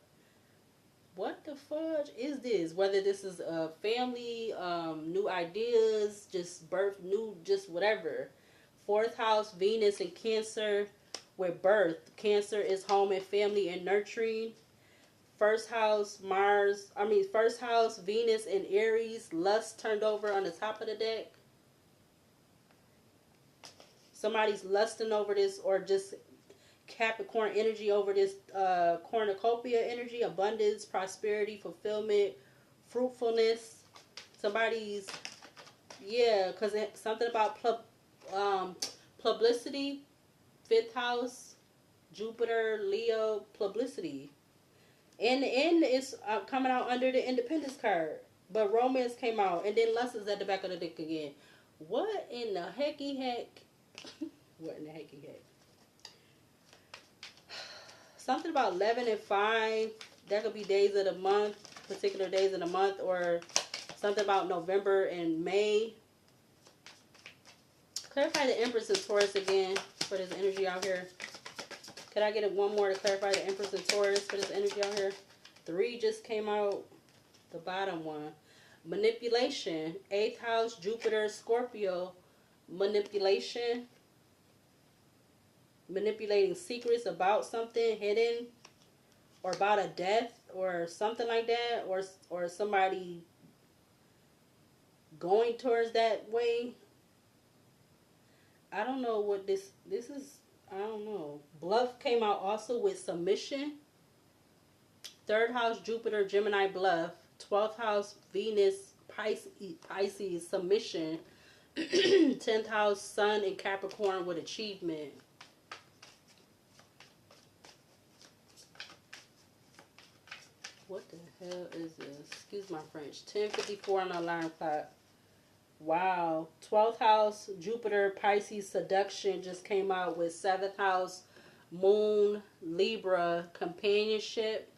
What the fudge is this? Whether this is a family, new ideas, just birth, new, just whatever. Fourth house, Venus and Cancer with birth. Cancer is home and family and nurturing. First house, first house, Venus and Aries, lust turned over on the top of the deck. Somebody's lusting over this, or just Capricorn energy over this cornucopia energy, abundance, prosperity, fulfillment, fruitfulness. Somebody's, yeah, because something about publicity, fifth house, Jupiter, Leo, publicity. And the end is coming out under the independence card. But romance came out, and then lust is at the back of the deck again. What in the hecky heck? What in the hecky heck? Something about 11 and 5. That could be days of the month, particular days of the month, or something about November and May. Clarify the Empress and Taurus again for this energy out here. Could I get one more to clarify the Empress and Taurus for this energy out here? 3 just came out. The bottom one. Manipulation. 8th house, Jupiter, Scorpio. Manipulation. Manipulating secrets about something hidden, or about a death, or something like that, or somebody going towards that way. I don't know what this is. I don't know. Bluff came out also with submission. 3rd house, Jupiter, Gemini, bluff. 12th house, Venus, Pisces, submission. 10th house, Sun and Capricorn with achievement. What the hell is this? Excuse my French. 10:54 on the alarm clock. Wow. 12th house, Jupiter, Pisces, seduction just came out with 7th house, Moon, Libra, companionship.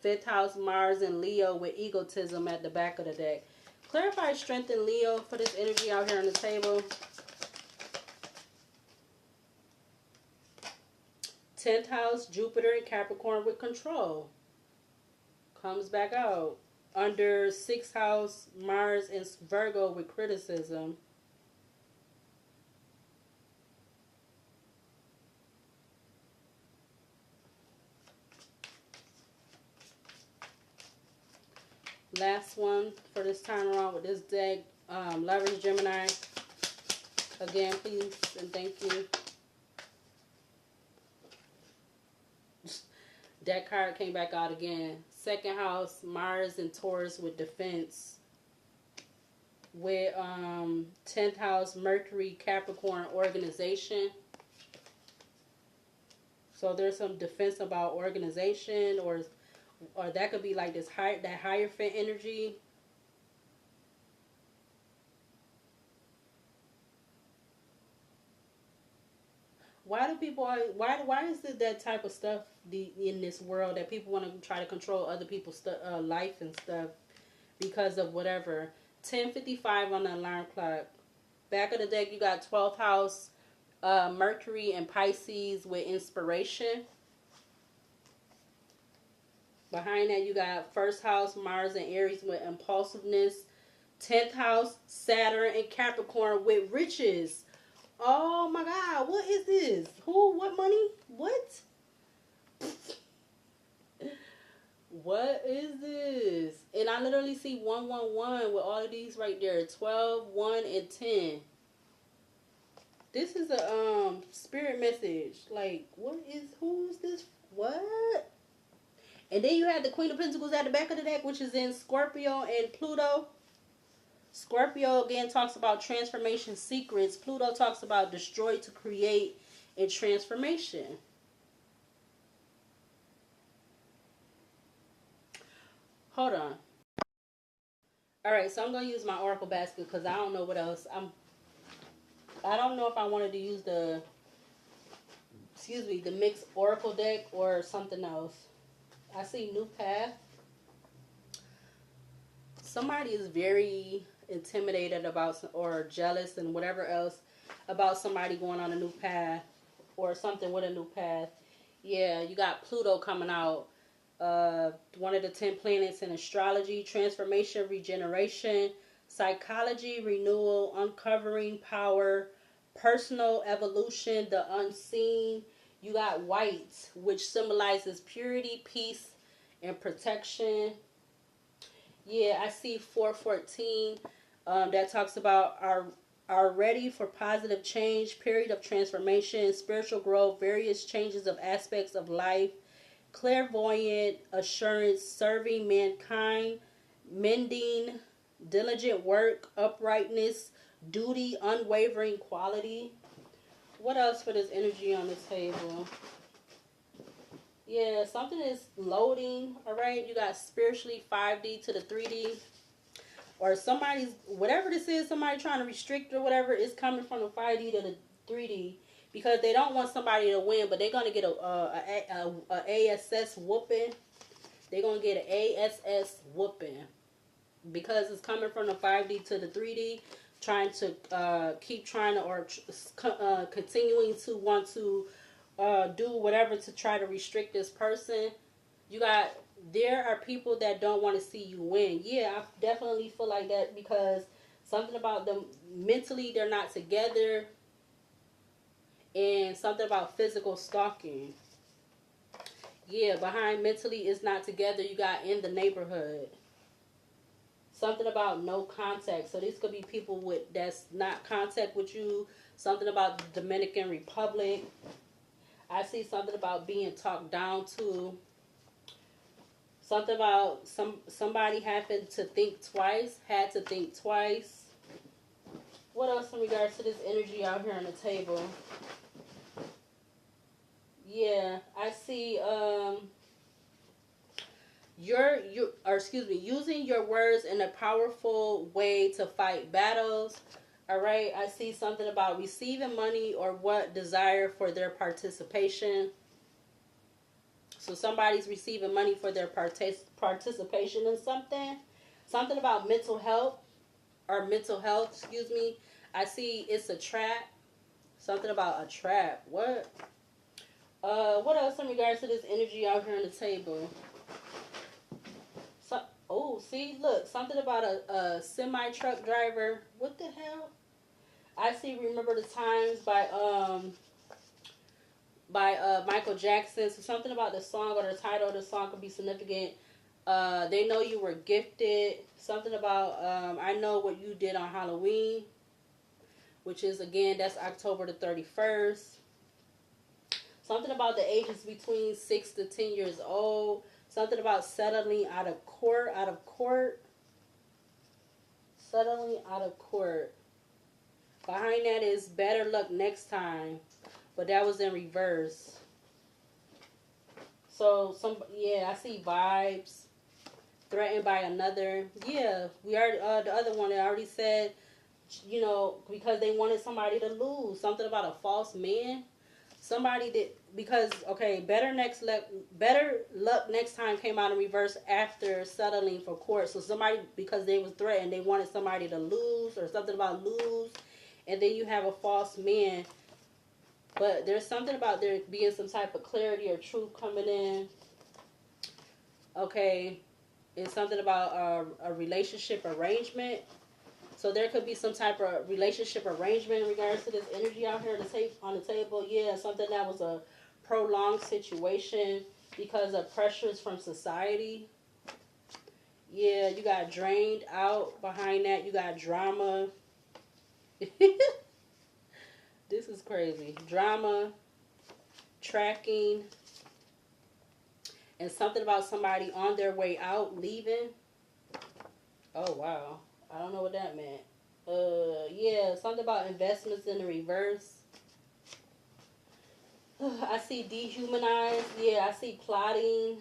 5th house, Mars and Leo with egotism at the back of the deck. Clarify strength in Leo for this energy out here on the table. 10th house, Jupiter and Capricorn with control. Comes back out. Under 6th house, Mars and Virgo with criticism. Last one for this time around with this deck. Lovers, Gemini. Again, please and thank you. That card came back out again. 2nd house, Mars and Taurus with defense. With 10th house, Mercury, Capricorn, organization. So there's some defense about organization, or that could be like this that Hierophant energy. Why do people why is it that type of stuff in this world that people want to try to control other people's life and stuff because of whatever? 10:55 on the alarm clock. Back of the deck you got 12th house, Mercury and Pisces with inspiration. Behind that you got 1st house, Mars and Aries with impulsiveness. 10th house, Saturn and Capricorn with riches. Oh my God, what is this? Who? What money? What? What is this? And I literally see 111 with all of these right there. 12, 1, and 10. This is a spirit message. Like, who is this? What? And then you have the Queen of Pentacles at the back of the deck, which is in Scorpio and Pluto. Scorpio again talks about transformation secrets. Pluto talks about destroy to create and transformation. Hold on. Alright, so I'm going to use my Oracle basket because I don't know what else. I don't know if I wanted to use the mixed Oracle deck or something else. I see new path. Somebody is very intimidated about or jealous and whatever else about somebody going on a new path or something with a new path. Yeah, you got Pluto coming out. One of the 10 planets in astrology, transformation, regeneration, psychology, renewal, uncovering power, personal evolution, the unseen. You got white, which symbolizes purity, peace, and protection. Yeah, I see 414. That talks about are ready for positive change, period of transformation, spiritual growth, various changes of aspects of life, clairvoyant assurance, serving mankind, mending, diligent work, uprightness, duty, unwavering quality. What else for this energy on this table? Yeah, something is loading, all right? You got spiritually 5D to the 3D. Or somebody's, whatever this is, somebody trying to restrict or whatever, is coming from the 5D to the 3D. Because they don't want somebody to win, but they're going to get a ASS whooping. They're going to get an ASS whooping. Because it's coming from the 5D to the 3D. Trying to keep trying to, or continuing to want to do whatever to try to restrict this person. You got, there are people that don't want to see you win. Yeah, I definitely feel like that because something about them mentally, they're not together. And something about physical stalking. Yeah, behind mentally is not together. You got in the neighborhood. Something about no contact. So these could be people with that's not contact with you. Something about the Dominican Republic. I see something about being talked down to. Something about somebody happened to think twice. Had to think twice. What else in regards to this energy out here on the table? Yeah, I see using your words in a powerful way to fight battles. All right, I see something about receiving money or what desire for their participation. So somebody's receiving money for their participation in something. Something about mental health excuse me. I see it's a trap. Something about a trap. What? What else in regards to this energy out here on the table? So, oh, see, look, something about a semi-truck driver. What the hell? I see Remember the Times by Michael Jackson. So something about the song or the title of the song could be significant. They know you were gifted. Something about I know what you did on Halloween, which is, again, that's October the 31st. Something about the ages between 6 to 10 years old. Something about settling out of court. Settling out of court. Behind that is better luck next time. But that was in reverse. So, I see vibes. Threatened by another. Yeah, we already, the other one I already said, because they wanted somebody to lose. Something about a false man. Somebody did, because, okay, better luck next time came out in reverse after settling for court. So somebody, because they was threatened, they wanted somebody to lose or something about lose. And then you have a false man. But there's something about there being some type of clarity or truth coming in. Okay. It's something about a relationship arrangement. So there could be some type of relationship arrangement in regards to this energy out here on the table. Yeah, something that was a prolonged situation because of pressures from society. Yeah, you got drained out. Behind that, you got drama. This is crazy. Drama, tracking. And something about somebody on their way out, leaving. Oh, wow. I don't know what that meant. Yeah, something about investments in the reverse. I see dehumanized. Yeah, I see plotting.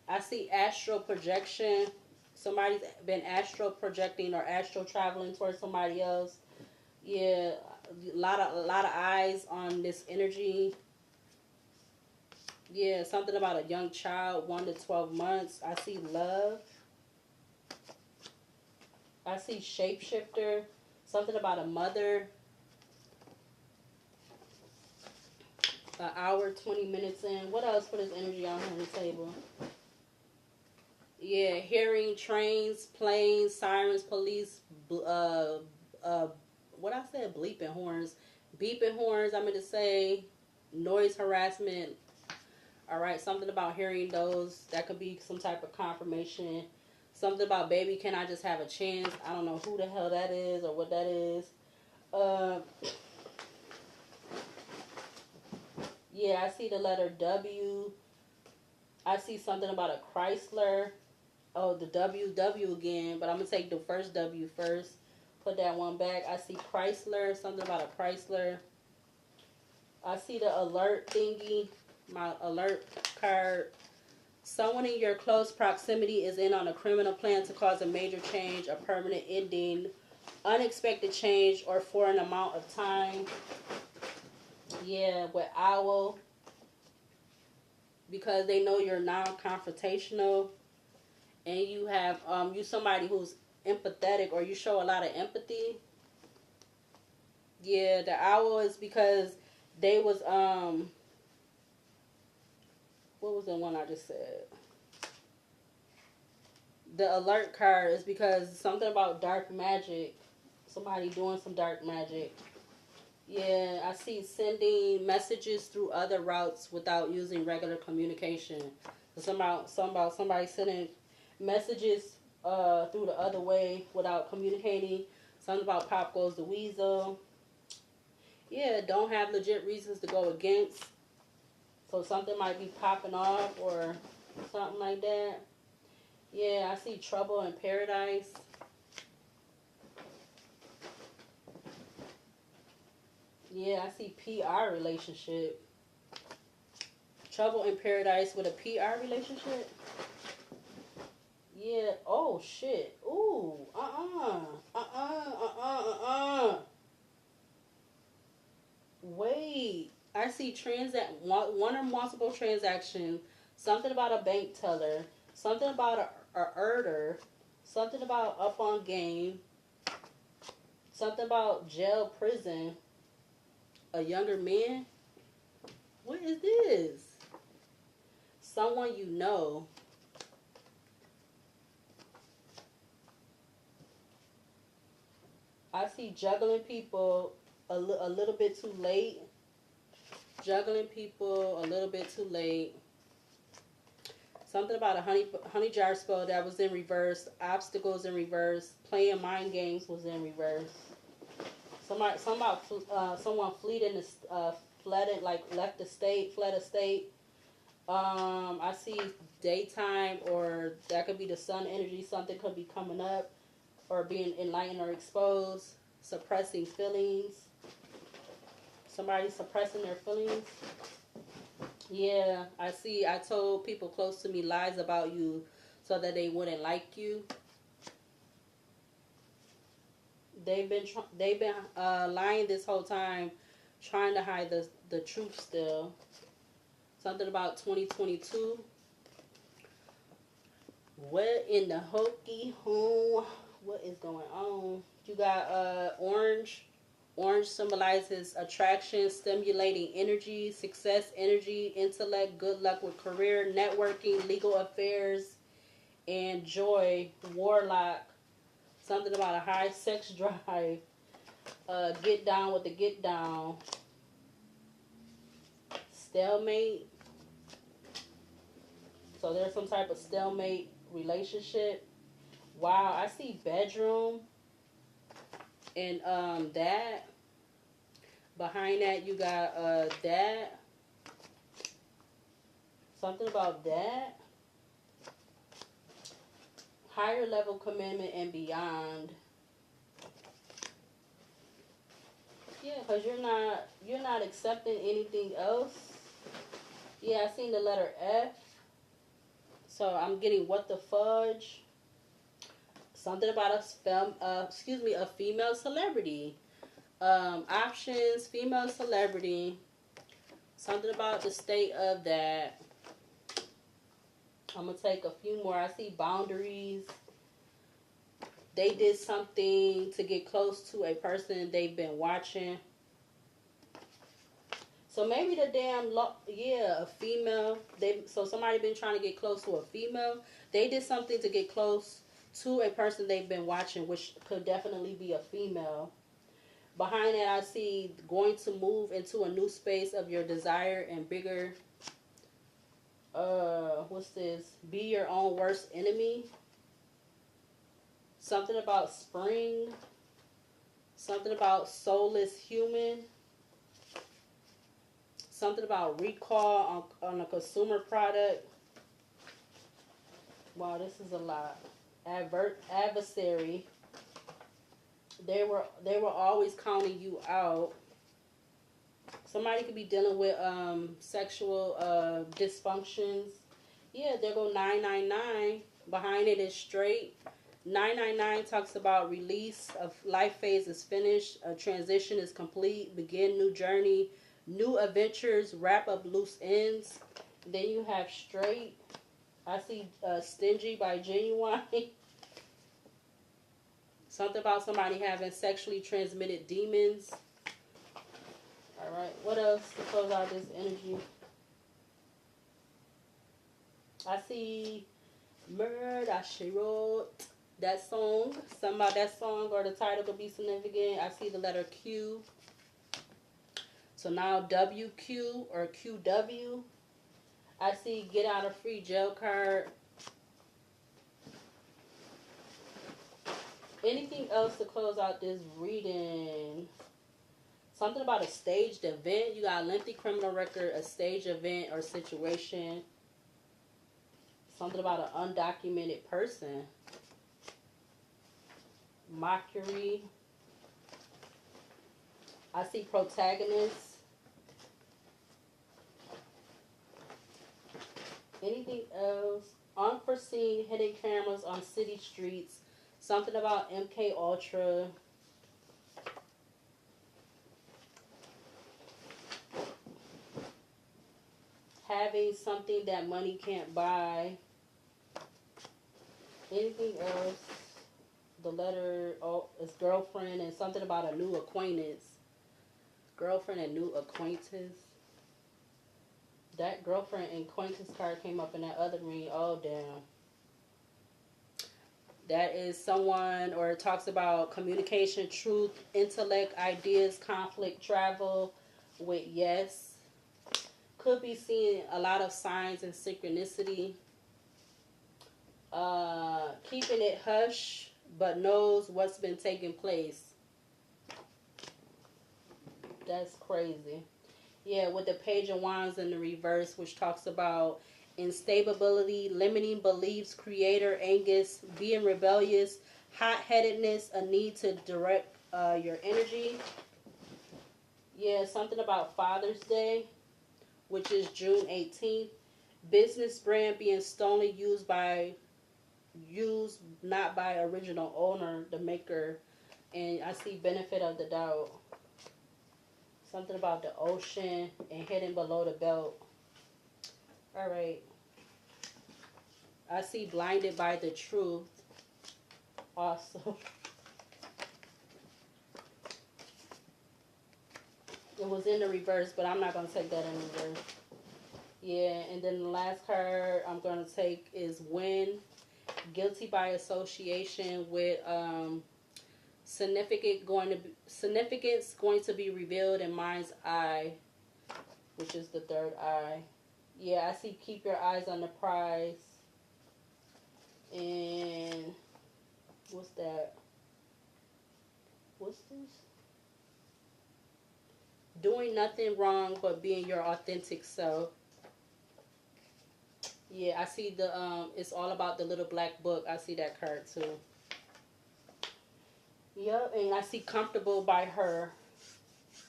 I see astral projection. Somebody's been astral projecting or astral traveling towards somebody else. Yeah, a lot of eyes on this energy. Yeah, something about a young child, 1 to 12 months. I see love. I see shapeshifter. Something about a mother. An hour, 20 minutes in. What else for this energy on the table? Yeah, hearing trains, planes, sirens, police, what I said, bleeping horns, beeping horns. I'm going to say noise harassment. All right, something about hearing those. That could be some type of confirmation. Something about baby, can I just have a chance? I don't know who the hell that is or what that is. Yeah, I see the letter W. I see something about a Chrysler. Oh, the W again, but I'm going to take the first W first. Put that one back. I see Chrysler, something about a Chrysler. I see the alert thingy, my alert card. Someone in your close proximity is in on a criminal plan to cause a major change, a permanent ending, unexpected change, or for an amount of time. Yeah, with owl. Because they know you're non-confrontational. And you have you somebody who's empathetic, or you show a lot of empathy. Yeah, the owl is because they was what was the one I just said? The alert card is because something about dark magic. Somebody doing some dark magic. Yeah, I see sending messages through other routes without using regular communication. Some about somebody sending messages through the other way without communicating. Something about Pop Goes the Weasel. Yeah, don't have legit reasons to go against. So something might be popping off or something like that. Yeah, I see Trouble in Paradise. Yeah, I see PR relationship. Trouble in Paradise with a PR relationship. Yeah. Oh shit. Ooh. Wait. I see one or multiple transactions. Something about a bank teller. Something about a herder. Something about up on game. Something about jail, prison. A younger man. What is this? Someone you know. I see juggling people a little bit too late. Juggling people a little bit too late. Something about a honey jar spell that was in reverse. Obstacles in reverse. Playing mind games was in reverse. Someone fled in the left the state, fled a state. I see daytime, or that could be the sun energy. Something could be coming up, or being enlightened or exposed. Suppressing feelings. Somebody suppressing their feelings. Yeah, I see. I told people close to me lies about you so that they wouldn't like you. They've been lying this whole time, trying to hide the truth still. Something about 2022. What in the hokey home? What is going on? You got orange. Orange symbolizes attraction, stimulating energy, success energy, intellect, good luck with career, networking, legal affairs, and joy. Warlock. Something about a high sex drive. Get down with the get down. Stalemate. So there's some type of stalemate relationship. Wow, I see bedroom. And that. Behind that you got that. Something about that. Higher level commitment and beyond. Yeah, because you're not accepting anything else. Yeah, I seen the letter F. So I'm getting what the fudge. Something about a female celebrity. Options, female celebrity. Something about the state of that. I'm going to take a few more. I see boundaries. They did something to get close to a person they've been watching. So maybe the a female. So somebody been trying to get close to a female. They did something to get close to a person they've been watching, which could definitely be a female. Behind that, I see going to move into a new space of your desire and bigger. What's this? Be your own worst enemy. Something about spring. Something about soulless human. Something about recall on a consumer product. Wow, this is a lot. Adversary. They were always counting you out. Somebody could be dealing with sexual dysfunctions. Yeah, there go 999. Behind it is straight. 999 talks about release of life phase is finished. A transition is complete. Begin new journey. New adventures. Wrap up loose ends. Then you have straight. I see Stingy by Genuine. Something about somebody having sexually transmitted demons. Alright, what else to close out this energy? I see Murder She Wrote. That song. Something about that song or the title could be significant. I see the letter Q. So now WQ or QW. I see get out of free jail card. Anything else to close out this reading? Something about a staged event. You got a lengthy criminal record, a staged event or situation. Something about an undocumented person. Mockery. I see protagonist. Anything else? Unforeseen hidden cameras on city streets. Something about MK Ultra. Having something that money can't buy. Anything else? The letter is girlfriend and something about a new acquaintance. Girlfriend and new acquaintance. That girlfriend and acquaintance card came up in that other reading. Oh, damn. That is someone, or it talks about communication, truth, intellect, ideas, conflict, travel with yes. Could be seeing a lot of signs and synchronicity. Keeping it hush, but knows what's been taking place. That's crazy. Yeah, with the Page of Wands in the reverse, which talks about instability, limiting beliefs, creator, Angus, being rebellious, hot-headedness, a need to direct your energy. Yeah, something about Father's Day, which is June 18th. Business brand being stolen, used not by original owner, the maker. And I see benefit of the doubt. Something about the ocean and hidden below the belt. All right. I see blinded by the truth. Also. It was in the reverse, but I'm not going to take that in reverse. Yeah, and then the last card I'm going to take is Win. Guilty by association with significance going to be revealed in mind's eye, which is the third eye. Yeah, I see keep your eyes on the prize. And what's that? What's this? Doing nothing wrong but being your authentic self. Yeah, I see the it's all about the little black book. I see that card too. Yep, and I see comfortable by her.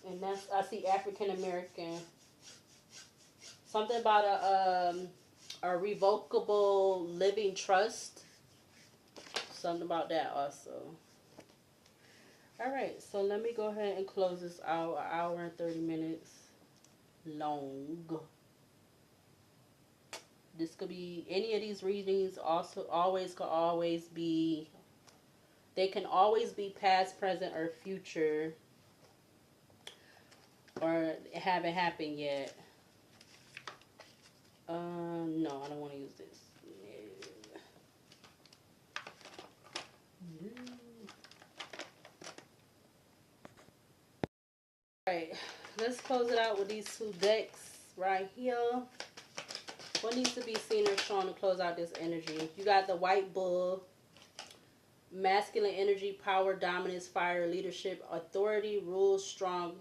And that's I see African American. Something about a revocable living trust. Something about that also. All right, so let me go ahead and close this out. An hour and 30 minutes long. This could be any of these readings. Also, always could always be. They can always be past, present, or future, or haven't happened yet. No, I don't want to use this. No. Alright, let's close it out with these two decks right here. What needs to be seen or shown to close out this energy? You got the White Bull, masculine energy, power, dominance, fire, leadership, authority, rules, strong,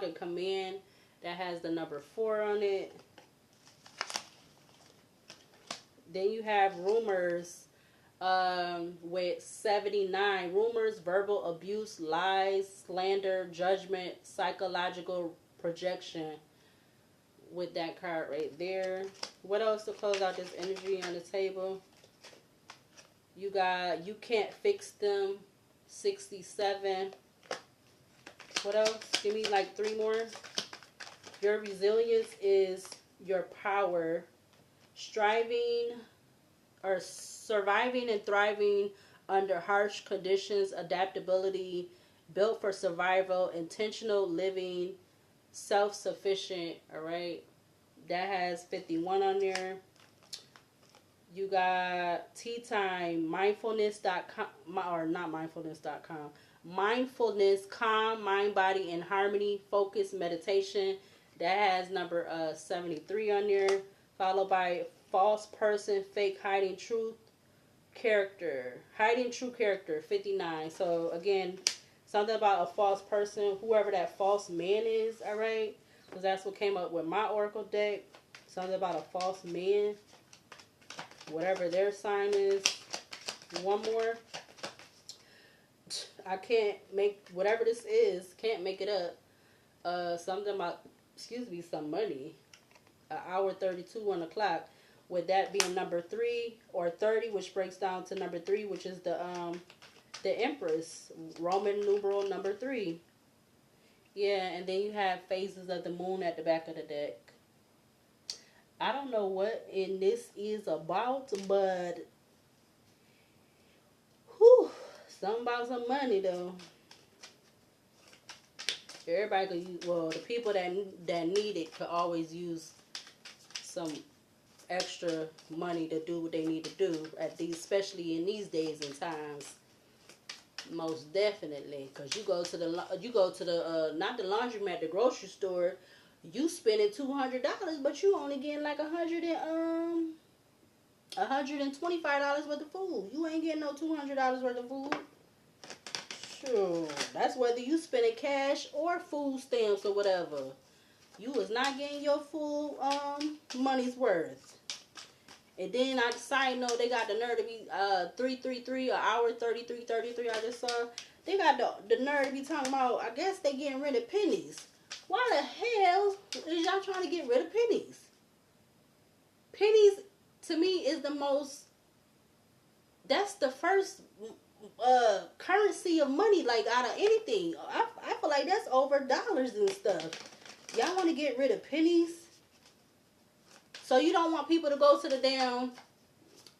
and command. That has the number 4 on it. Then you have rumors with 79. Rumors, verbal abuse, lies, slander, judgment, psychological projection with that card right there. What else to close out this energy on the table? You got you can't fix them, 67. What else? Give me like 3 more. Your resilience is your power. Striving or surviving and thriving under harsh conditions, adaptability, built for survival, intentional living, self-sufficient. All right, that has 51 on there. You got Tea Time, mindfulness.com, or not mindfulness.com, mindfulness, calm, mind, body, and harmony, focus, meditation. That has number 73 on there, followed by false person, fake, hiding truth, character, hiding true character, 59. So again, something about a false person, whoever that false man is, all right, because that's what came up with my oracle deck. Something about a false man, whatever their sign is. One more. I can't make whatever this is, can't make it up. Something about, excuse me, some money. An hour 32 on the clock, with that being number 3 or 30, which breaks down to number 3, which is the Empress, Roman numeral number 3. Yeah, and then you have phases of the moon at the back of the deck. I don't know what in this is about, but whew, something about some money though. Everybody could use, well, the people that need it could always use some extra money to do what they need to do at these, especially in these days and times. Most definitely, because you go to the not the laundromat, the grocery store, you spending $200, but you only getting like $125 worth of food. You ain't getting no $200 worth of food. Sure, that's whether you spending cash or food stamps or whatever. You was not getting your full money's worth. And then on the side note, they got the nerve to be 333, an hour 33. I just saw they got the nerve to be talking about. I guess they getting rid of pennies. Why the hell is y'all trying to get rid of pennies? Pennies to me is the most. That's the first currency of money, like out of anything. I feel like that's over dollars and stuff. Y'all want to get rid of pennies? So you don't want people to go to the damn,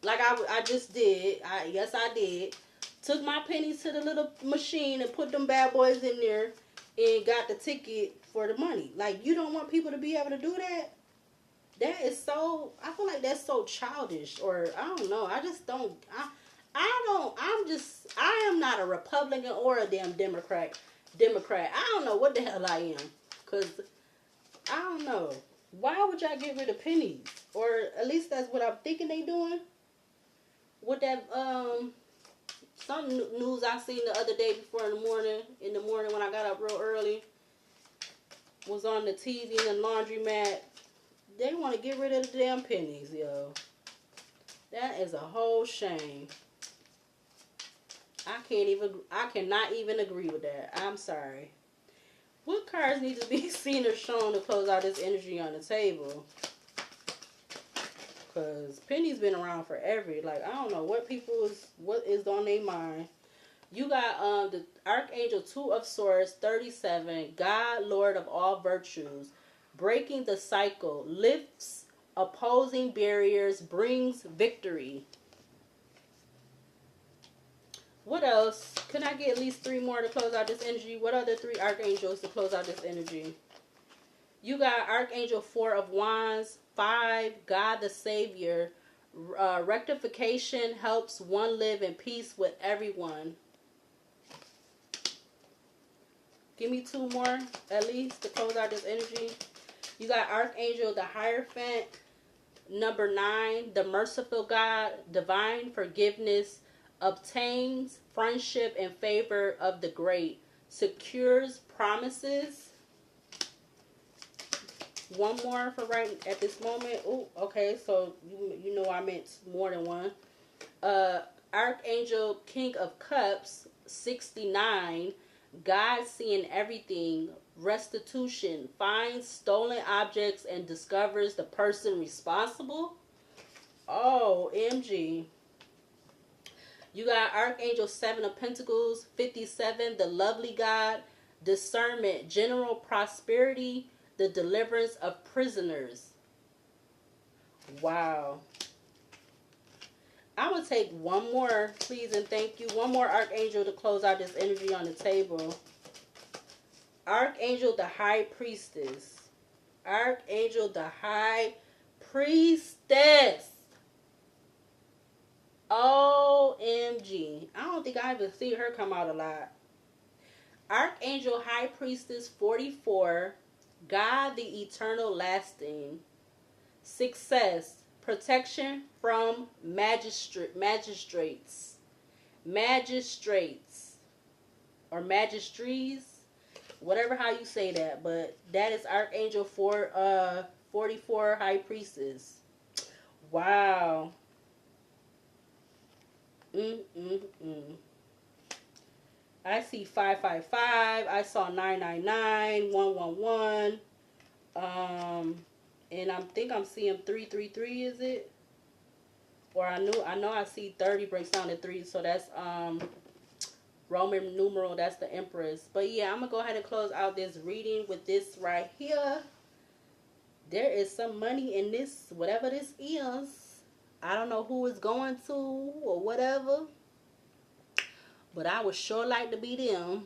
like I just did. Yes, I did. Took my pennies to the little machine and put them bad boys in there and got the ticket for the money. Like, you don't want people to be able to do that? That is so, I feel like that's so childish, or I don't know. I just don't, I am not a Republican or a damn Democrat. I don't know what the hell I am. Because, I don't know. Why would y'all get rid of pennies? Or at least that's what I'm thinking they doing. With that, some news I seen the other day before in the morning when I got up real early, was on the TV in the laundromat. They want to get rid of the damn pennies, yo. That is a whole shame. I cannot even agree with that. I'm sorry. What cards need to be seen or shown to close out this energy on the table? Because pennies been around forever. Like, I don't know what is on their mind. You got the Archangel 2 of Swords, 37. God, Lord of all virtues. Breaking the cycle. Lifts opposing barriers. Brings victory. What else? Can I get at least 3 more to close out this energy? What other 3 archangels to close out this energy? You got Archangel 4 of Wands, 5, God the Savior. Rectification helps one live in peace with everyone. Give me 2 more at least to close out this energy. You got Archangel the Hierophant, number 9, the Merciful God, divine forgiveness. Obtains friendship and favor of the great. Secures promises. 1 more for right at this moment. Oh, okay. So you know I meant more than 1. Archangel King of Cups, 69. God seeing everything. Restitution. Finds stolen objects and discovers the person responsible. Oh, MG. You got Archangel 7 of Pentacles, 57, the lovely God, discernment, general prosperity, the deliverance of prisoners. Wow. I'm going to take 1 more, please and thank you. 1 more Archangel to close out this energy on the table. Archangel the High Priestess. Archangel the High Priestess. OMG. I don't think I even see her come out a lot. Archangel High Priestess 44. God the Eternal Lasting. Success. Protection from magistrates. Magistrates. Or magistries. Whatever how you say that. But that is Archangel 44 High Priestess. Wow. I see 555. I saw 999, 111. And I think I'm seeing 333. Is it? Or I know I see 30 breaks down to 3. So that's Roman numeral. That's the Empress. But yeah, I'm gonna go ahead and close out this reading with this right here. There is some money in this, whatever this is. I don't know who it's going to or whatever. But I would sure like to be them.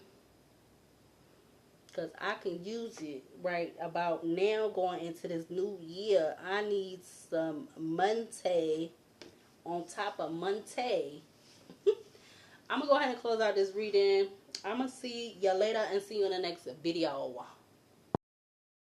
Because I can use it right about now going into this new year. I need some money on top of money. I'm going to go ahead and close out this reading. I'm going to see you later and see you in the next video.